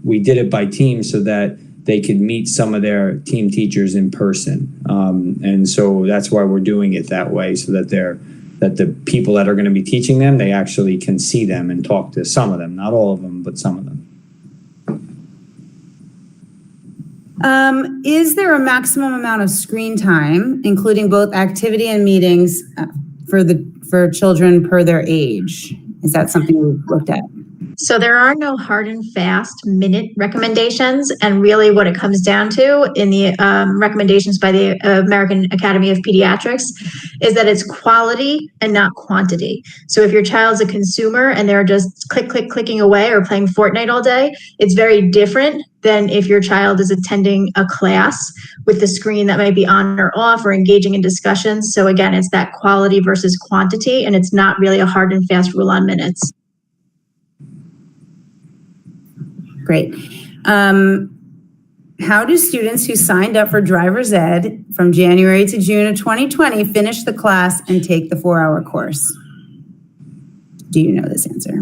S6: we did it by team so that they could meet some of their team teachers in person. And so that's why we're doing it that way, so that the people that are going to be teaching them, they actually can see them and talk to some of them, not all of them, but some of them.
S7: Is there a maximum amount of screen time, including both activity and meetings, for children per their age? Is that something we've looked at?
S5: So there are no hard and fast minute recommendations. And really what it comes down to in the recommendations by the American Academy of Pediatrics is that it's quality and not quantity. So if your child's a consumer and they're just clicking away or playing Fortnite all day, it's very different than if your child is attending a class with the screen that might be on or off or engaging in discussions. So again, it's that quality versus quantity, and it's not really a hard and fast rule on minutes.
S7: Great. How do students who signed up for driver's ed from January to June of 2020 finish the class and take the 4-hour course? Do you know this answer?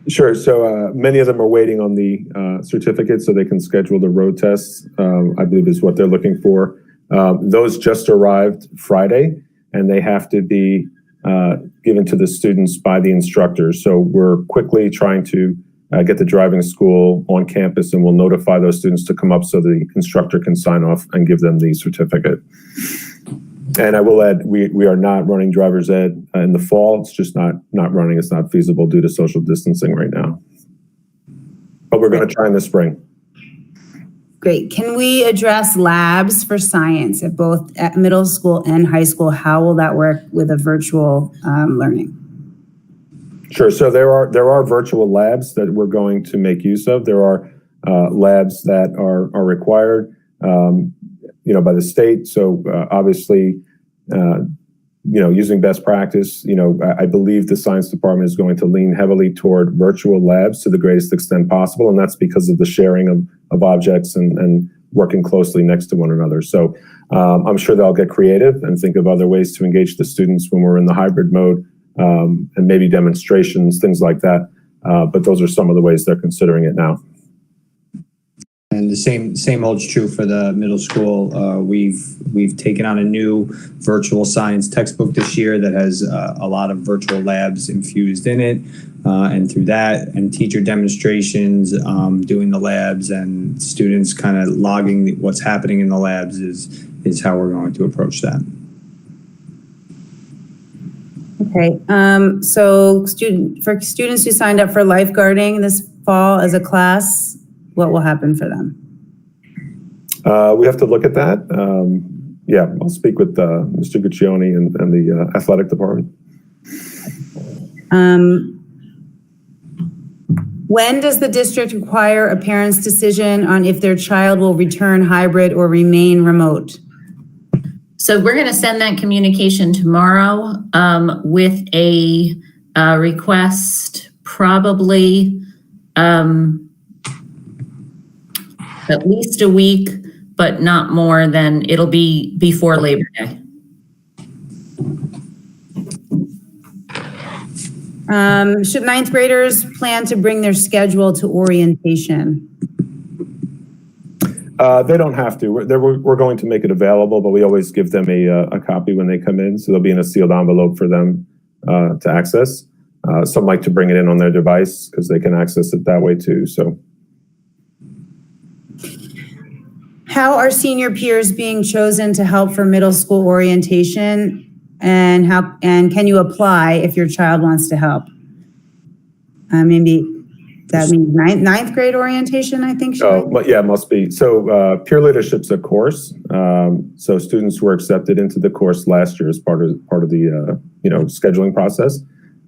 S3: Sure. So many of them are waiting on the certificate so they can schedule the road tests, I believe is what they're looking for. Those just arrived Friday, and they have to be given to the students by the instructors. So we're quickly trying to get the driving school on campus, and we'll notify those students to come up so the instructor can sign off and give them the certificate. And I will add, we are not running driver's ed in the fall. It's just not running. It's not feasible due to social distancing right now. But we're going to try in the spring.
S7: Great. Can we address labs for science at both at middle school and high school? How will that work with a virtual learning?
S3: Sure. So there are virtual labs that we're going to make use of. There are labs that are required, by the state. So obviously, using best practice, I believe the science department is going to lean heavily toward virtual labs to the greatest extent possible, and that's because of the sharing of objects and working closely next to one another. So I'm sure they'll get creative and think of other ways to engage the students when we're in the hybrid mode. And maybe demonstrations, things like that. But those are some of the ways they're considering it now.
S6: And the same holds true for the middle school. We've taken on a new virtual science textbook this year that has a lot of virtual labs infused in it. And through that and teacher demonstrations, doing the labs and students kind of logging what's happening in the labs is how we're going to approach that.
S7: Okay, so for students who signed up for lifeguarding this fall as a class, what will happen for them?
S3: We have to look at that. I'll speak with Mr. Guccione and the athletic department.
S7: When does the district require a parent's decision on if their child will return hybrid or remain remote?
S2: So we're going to send that communication tomorrow with a request, probably at least a week, but not more than it'll be before Labor Day.
S7: Should ninth graders plan to bring their schedule to orientation?
S3: They don't have to. We're going to make it available, but we always give them a copy when they come in. So they'll be in a sealed envelope for them to access. Some like to bring it in on their device because they can access it that way too. So,
S7: how are senior peers being chosen to help for middle school orientation, and can you apply if your child wants to help? Maybe that means ninth grade orientation, I think.
S3: Yeah, must be. So peer leadership's a course. So students who were accepted into the course last year as part of the scheduling process.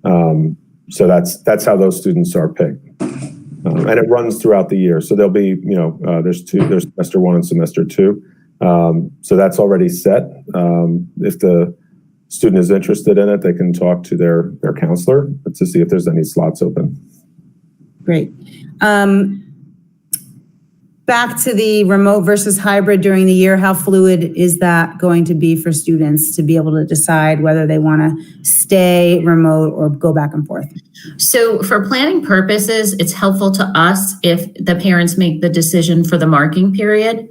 S3: So that's how those students are picked, and it runs throughout the year. So there'll be there's semester 1 and semester 2. So that's already set. If the student is interested in it, they can talk to their counselor to see if there's any slots open.
S7: Great. Back to the remote versus hybrid during the year, how fluid is that going to be for students to be able to decide whether they want to stay remote or go back and forth?
S2: So for planning purposes, it's helpful to us if the parents make the decision for the marking period.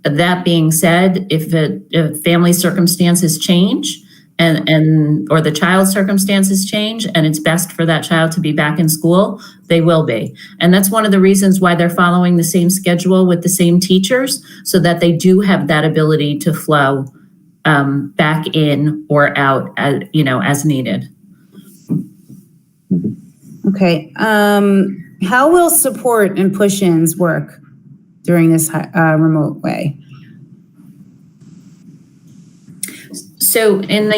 S2: That being said, if family circumstances change and or the child's circumstances change and it's best for that child to be back in school, they will be. And that's one of the reasons why they're following the same schedule with the same teachers, so that they do have that ability to flow back in or out as needed.
S7: Okay. How will support and push-ins work during this remote way?
S2: So in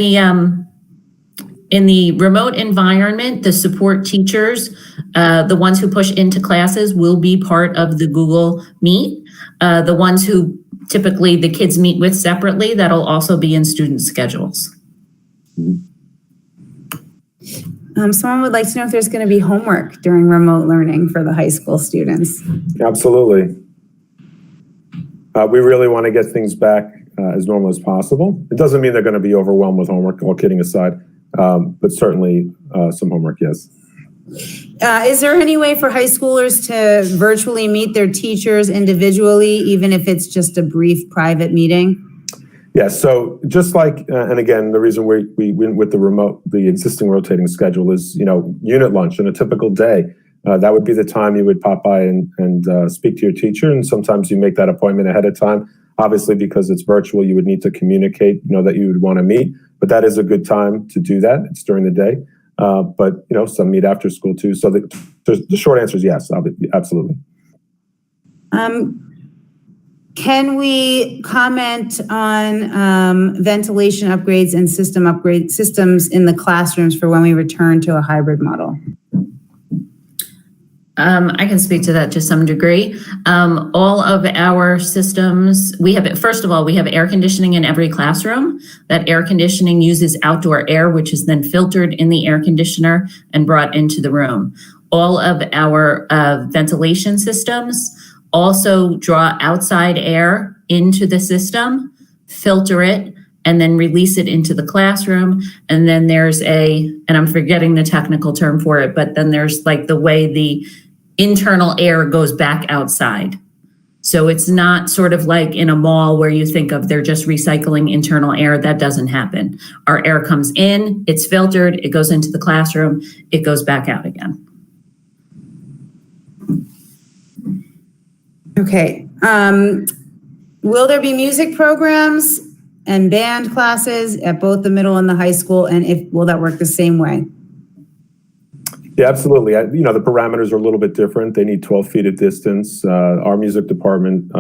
S2: the remote environment, the support teachers, the ones who push into classes, will be part of the Google Meet. The ones who typically the kids meet with separately, that'll also be in student schedules.
S7: Someone would like to know if there's going to be homework during remote learning for the high school students.
S3: Absolutely. We really want to get things back as normal as possible. It doesn't mean they're going to be overwhelmed with homework, all kidding aside, but certainly some homework, yes.
S7: Is there any way for high schoolers to virtually meet their teachers individually, even if it's just a brief private meeting?
S3: Yes, so just like, and again, the reason we went with the existing rotating schedule is, unit lunch on a typical day. That would be the time you would pop by and speak to your teacher. And sometimes you make that appointment ahead of time. Obviously, because it's virtual, you would need to communicate, that you would want to meet. But that is a good time to do that. It's during the day. But, some meet after school too. So the short answer is yes, absolutely.
S7: Can we comment on ventilation upgrades and systems in the classrooms for when we return to a hybrid model?
S2: I can speak to that to some degree. All of our systems, first of all, we have air conditioning in every classroom. That air conditioning uses outdoor air, which is then filtered in the air conditioner and brought into the room. All of our ventilation systems also draw outside air into the system, filter it, and then release it into the classroom. And then there's and I'm forgetting the technical term for it, but then there's like the way the internal air goes back outside. So it's not sort of like in a mall where you think of they're just recycling internal air. That doesn't happen. Our air comes in, it's filtered, it goes into the classroom, it goes back out again.
S7: Okay. Will there be music programs and band classes at both the middle and the high school? And will that work the same way?
S3: Yeah, absolutely. The parameters are a little bit different. They need 12 feet of distance. Our music department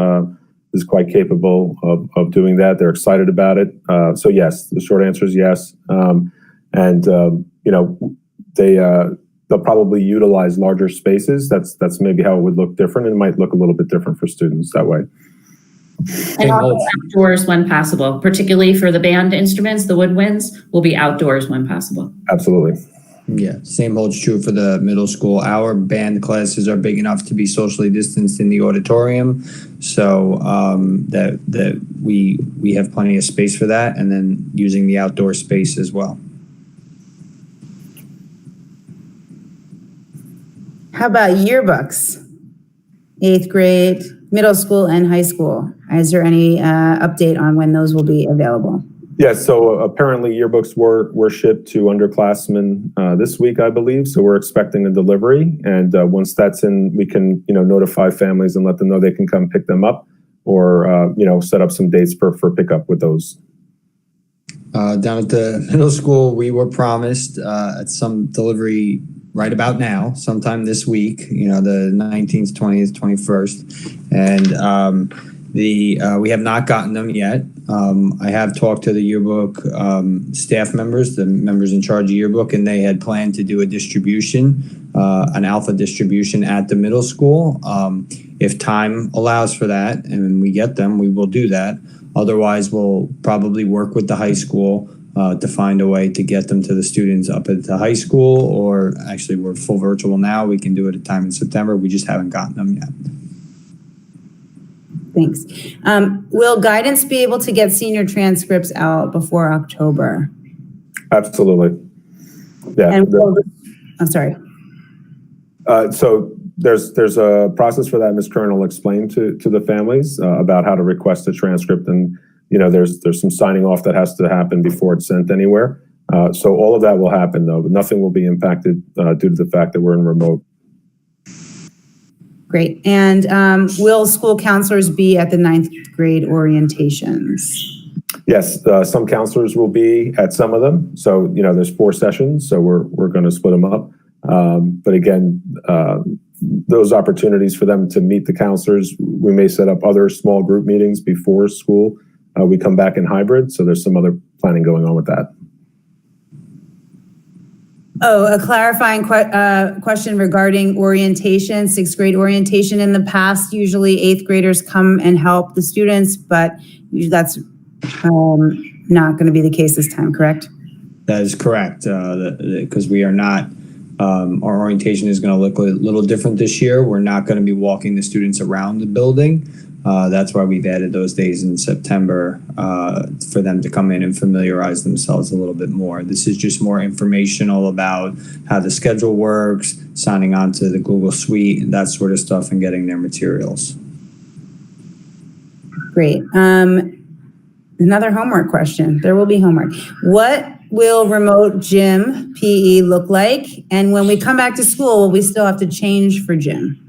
S3: is quite capable of doing that. They're excited about it. So yes, the short answer is yes. They'll probably utilize larger spaces. That's maybe how it would look different. It might look a little bit different for students that way.
S2: And also outdoors when possible, particularly for the band instruments, the woodwinds will be outdoors when possible.
S3: Absolutely.
S6: Yeah, same holds true for the middle school. Our band classes are big enough to be socially distanced in the auditorium, so that we have plenty of space for that, and then using the outdoor space as well.
S7: How about yearbooks? 8th grade, middle school, and high school. Is there any update on when those will be available?
S3: Yeah, so apparently yearbooks were shipped to underclassmen this week, I believe. So we're expecting a delivery, and once that's in, we can notify families and let them know they can come pick them up, or set up some dates for pickup with those.
S6: Down at the middle school, we were promised at some delivery right about now, sometime this week. The 19th, 20th, 21st, and we have not gotten them yet. I have talked to the yearbook staff members, the members in charge of yearbook, and they had planned to do a distribution, an alpha distribution at the middle school. If time allows for that and we get them, we will do that. Otherwise, we'll probably work with the high school to find a way to get them to the students up at the high school, or actually we're full virtual now. We can do it at a time in September. We just haven't gotten them yet.
S7: Thanks. Will guidance be able to get senior transcripts out before October?
S3: Absolutely. Yeah.
S7: And I'm sorry.
S3: So there's a process for that. Ms. Kern will explain to the families about how to request a transcript, and there's some signing off that has to happen before it's sent anywhere. So all of that will happen though, but nothing will be impacted due to the fact that we're in remote.
S7: Great. And will school counselors be at the 9th grade orientations?
S3: Yes, some counselors will be at some of them. So, there's 4 sessions, so we're going to split them up. But again, those opportunities for them to meet the counselors, we may set up other small group meetings before school. We come back in hybrid, so there's some other planning going on with that.
S7: Oh, a clarifying question regarding orientation, 6th grade orientation. In the past, usually 8th graders come and help the students, but that's not going to be the case this time, correct?
S6: That is correct, because we are not, our orientation is going to look a little different this year. We're not going to be walking the students around the building. That's why we've added those days in September for them to come in and familiarize themselves a little bit more. This is just more informational about how the schedule works, signing on to the Google Suite, that sort of stuff, and getting their materials.
S7: Great. Another homework question. There will be homework. What will remote gym PE look like? And when we come back to school, will we still have to change for gym?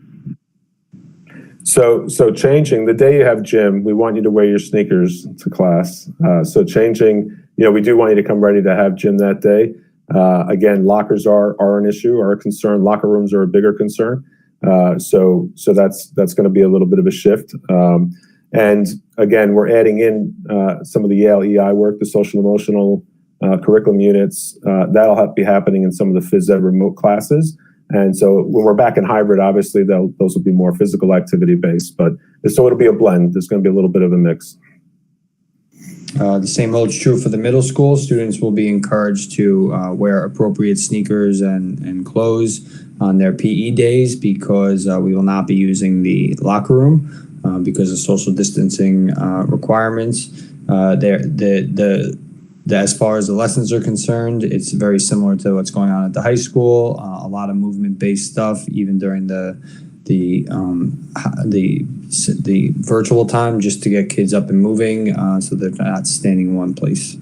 S3: So changing, the day you have gym, we want you to wear your sneakers to class. So changing, we do want you to come ready to have gym that day. Again, lockers are an issue, are a concern. Locker rooms are a bigger concern. So that's going to be a little bit of a shift. And again, we're adding in some of the Yale EI work, the social emotional curriculum units. That'll be happening in some of the phys ed remote classes. And so when we're back in hybrid, obviously those will be more physical activity based, but so it'll be a blend. There's going to be a little bit of a mix.
S6: The same holds true for the middle school. Students will be encouraged to wear appropriate sneakers and clothes on their PE days, because we will not be using the locker room because of social distancing requirements. As far as the lessons are concerned, it's very similar to what's going on at the high school. A lot of movement-based stuff, even during the virtual time, just to get kids up and moving, so they're not standing in one place.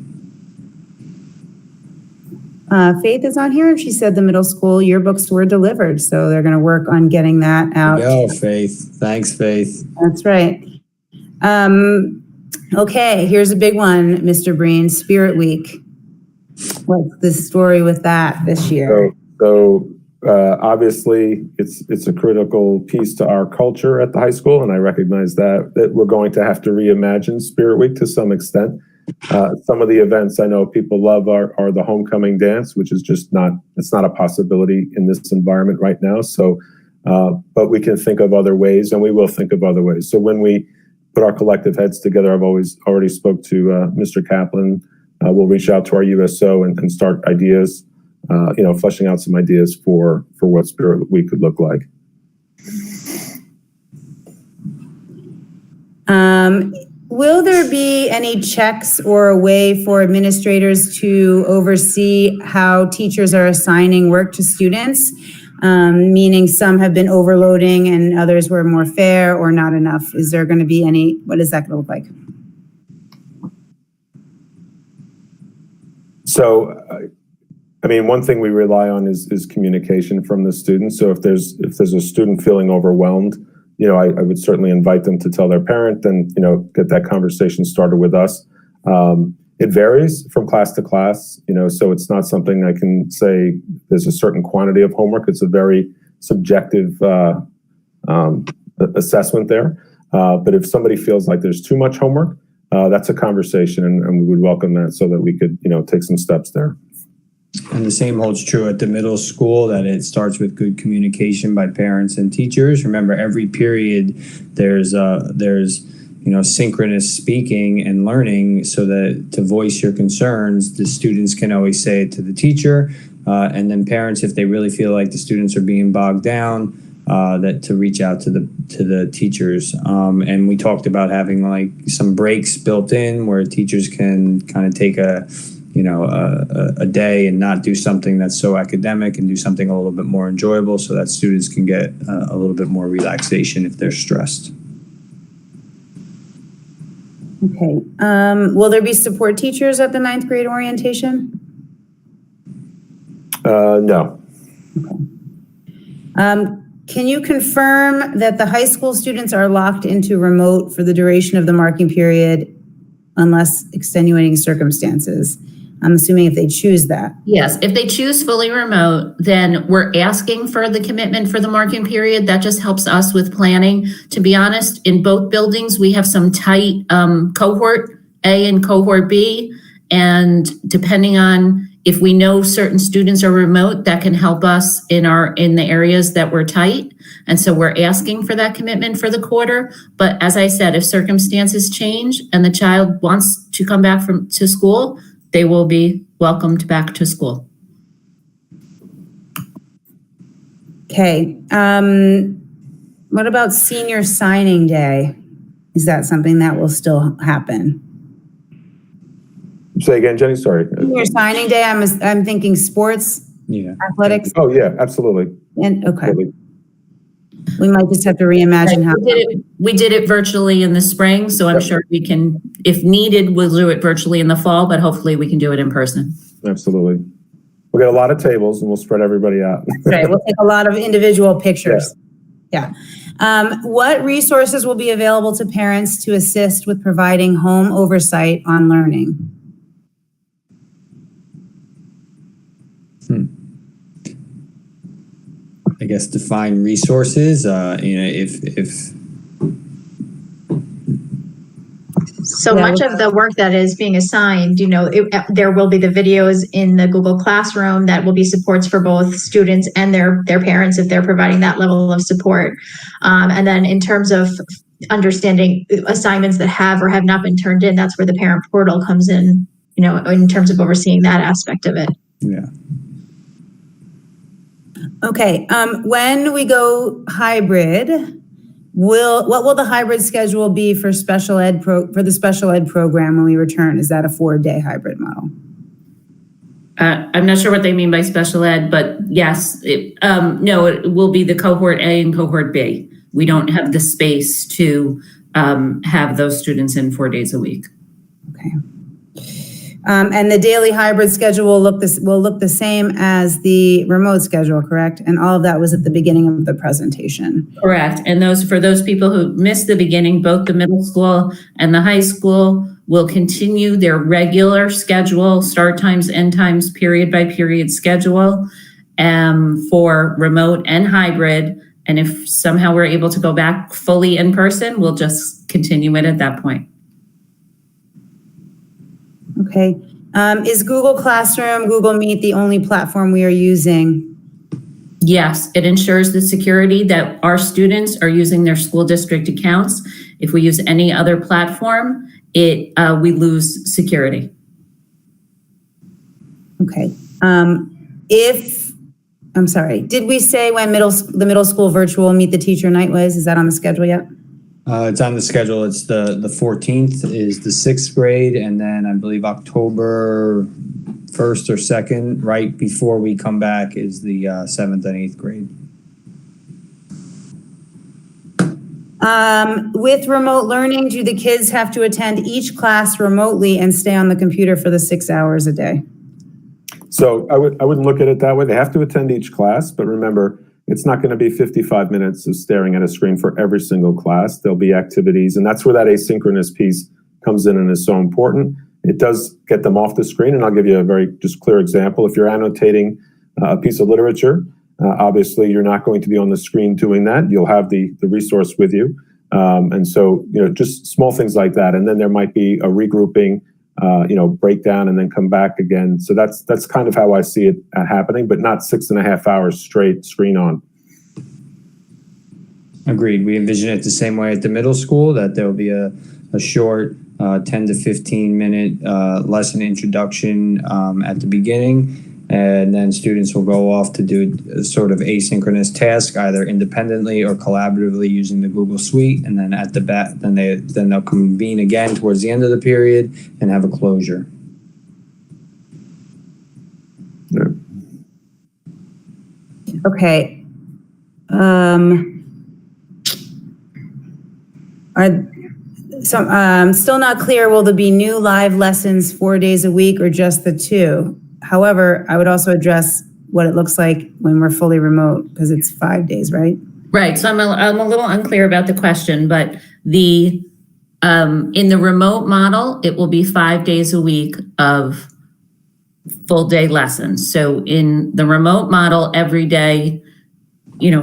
S7: Faith is on here, and she said the middle school yearbooks were delivered, so they're going to work on getting that out.
S6: Yo, Faith. Thanks, Faith.
S7: That's right. Okay, here's a big one, Mr. Breen, Spirit Week. What's the story with that this year?
S3: So obviously, it's a critical piece to our culture at the high school, and I recognize that we're going to have to reimagine Spirit Week to some extent. Some of the events I know people love are the homecoming dance, which is just it's not a possibility in this environment right now. So, but we can think of other ways, and we will think of other ways. So when we put our collective heads together, I've already spoke to Mr. Kaplan. We'll reach out to our USO and start ideas, fleshing out some ideas for what Spirit Week could look like.
S7: Will there be any checks or a way for administrators to oversee how teachers are assigning work to students? Meaning some have been overloading and others were more fair or not enough. Is there going to be any, what is that going to look like? So,
S3: one thing we rely on is communication from the students. So if there's a student feeling overwhelmed, I would certainly invite them to tell their parent and, get that conversation started with us. It varies from class to class, so it's not something I can say there's a certain quantity of homework. It's a very subjective assessment there. But if somebody feels like there's too much homework, that's a conversation, and we would welcome that so that we could, take some steps there.
S6: And the same holds true at the middle school, that it starts with good communication by parents and teachers. Remember, every period there's synchronous speaking and learning, so that to voice your concerns, the students can always say it to the teacher, and then parents, if they really feel like the students are being bogged down, that to reach out to the teachers. And we talked about having like some breaks built in where teachers can kind of take a day and not do something that's so academic and do something a little bit more enjoyable, so that students can get a little bit more relaxation if they're stressed.
S7: Okay. Will there be support teachers at the 9th grade orientation?
S3: No.
S7: Can you confirm that the high school students are locked into remote for the duration of the marking period unless extenuating circumstances? I'm assuming if they choose that.
S2: Yes, if they choose fully remote, then we're asking for the commitment for the marking period. That just helps us with planning. To be honest, in both buildings, we have some tight cohort A and cohort B. And depending on if we know certain students are remote, that can help us in the areas that we're tight. And so we're asking for that commitment for the quarter. But as I said, if circumstances change and the child wants to come back to school, they will be welcomed back to school.
S7: Okay. What about senior signing day? Is that something that will still happen?
S3: Say again, Jenny, sorry.
S7: Senior signing day, I'm thinking sports, athletics.
S3: Oh, yeah, absolutely.
S7: And okay.
S3: Absolutely.
S7: We might just have to reimagine how.
S2: We did it virtually in the spring, so I'm sure we can, if needed, we'll do it virtually in the fall, but hopefully we can do it in person.
S3: Absolutely. We'll get a lot of tables and we'll spread everybody out.
S7: Right, we'll take a lot of individual pictures. Yeah. What resources will be available to parents to assist with providing home oversight on learning?
S6: I guess define resources, if
S5: So much of the work that is being assigned, there will be the videos in the Google Classroom that will be supports for both students and their parents if they're providing that level of support. And then in terms of understanding assignments that have or have not been turned in, that's where the parent portal comes in, in terms of overseeing that aspect of it.
S6: Yeah.
S7: Okay, when we go hybrid, what will the hybrid schedule be for special ed for the special ed program when we return? Is that a 4-day hybrid model?
S2: I'm not sure what they mean by special ed, but yes, no, it will be the cohort A and cohort B. We don't have the space to have those students in 4 days a week.
S7: Okay. And the daily hybrid schedule will look the same as the remote schedule, correct? And all of that was at the beginning of the presentation.
S2: Correct. And for those people who missed the beginning, both the middle school and the high school will continue their regular schedule, start times, end times, period by period schedule for remote and hybrid. And if somehow we're able to go back fully in person, we'll just continue it at that point.
S7: Okay. Is Google Classroom, Google Meet the only platform we are using?
S2: Yes, it ensures the security that our students are using their school district accounts. If we use any other platform, we lose security.
S7: Okay. I'm sorry, did we say when the middle school virtual Meet the Teacher night was? Is that on the schedule yet?
S6: It's on the schedule. It's the 14th is the 6th grade, and then I believe October 1st or 2nd, right before we come back, is the 7th and 8th grade.
S7: With remote learning, do the kids have to attend each class remotely and stay on the computer for the 6 hours a day?
S3: So I wouldn't look at it that way. They have to attend each class, but remember, it's not going to be 55 minutes of staring at a screen for every single class. There'll be activities, and that's where that asynchronous piece comes in and is so important. It does get them off the screen, and I'll give you a very just clear example. If you're annotating a piece of literature, obviously you're not going to be on the screen doing that. You'll have the resource with you. And so, just small things like that. And then there might be a regrouping, breakdown and then come back again. So that's kind of how I see it happening, but not 6.5 hours straight screen on.
S6: Agreed. We envision it the same way at the middle school, that there will be a short 10 to 15 minute lesson introduction at the beginning. And then students will go off to do a sort of asynchronous task, either independently or collaboratively using the Google Suite. And then at the back, then they'll convene again towards the end of the period and have a closure.
S3: Yeah.
S7: Okay. Still not clear, will there be new live lessons 4 days a week or just the 2? However, I would also address what it looks like when we're fully remote, because it's 5 days, right?
S2: Right. So I'm a little unclear about the question, but in the remote model, it will be 5 days a week of full day lessons. So in the remote model, every day,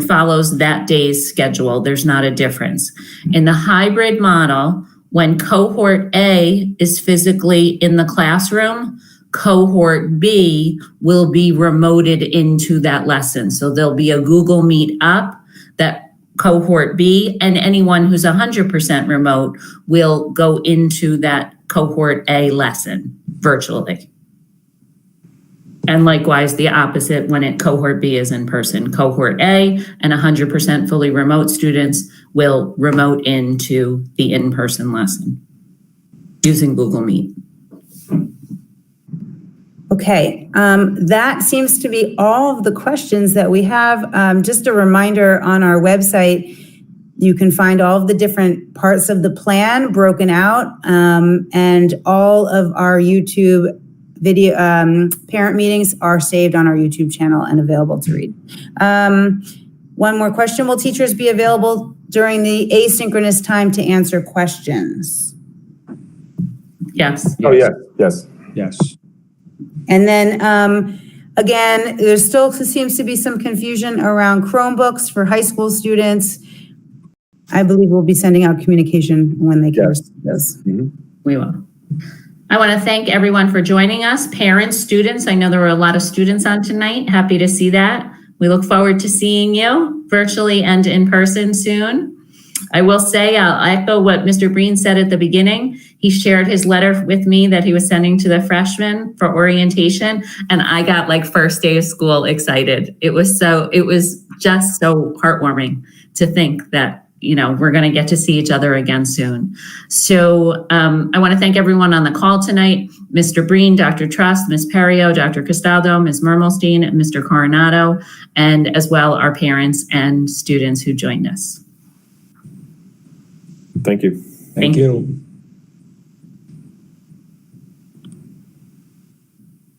S2: follows that day's schedule. There's not a difference. In the hybrid model, when cohort A is physically in the classroom, cohort B will be remoted into that lesson. So there'll be a Google Meet up that cohort B, and anyone who's 100% remote will go into that cohort A lesson virtually. And likewise, the opposite when cohort B is in person. Cohort A and 100% fully remote students will remote into the in-person lesson using Google Meet.
S7: Okay, that seems to be all of the questions that we have. Just a reminder, on our website, you can find all of the different parts of the plan broken out, and all of our YouTube video parent meetings are saved on our YouTube channel and available to read. One more question, will teachers be available during the asynchronous time to answer questions?
S2: Yes.
S3: Oh, yeah. Yes.
S6: Yes.
S7: And then, again, there still seems to be some confusion around Chromebooks for high school students. I believe we'll be sending out communication when they can receive those.
S3: Mm-hmm.
S2: We will. I want to thank everyone for joining us, parents, students. I know there were a lot of students on tonight. Happy to see that. We look forward to seeing you virtually and in person soon. I will say, I'll echo what Mr. Breen said at the beginning. He shared his letter with me that he was sending to the freshmen for orientation, and I got like first day of school excited. It was just so heartwarming to think that, we're going to get to see each other again soon. So I want to thank everyone on the call tonight, Mr. Breen, Dr. Trust, Ms. Perio, Dr. Castaldo, Ms. Mermelstein, and Mr. Coronado, and as well our parents and students who joined us.
S3: Thank you.
S6: Thank you.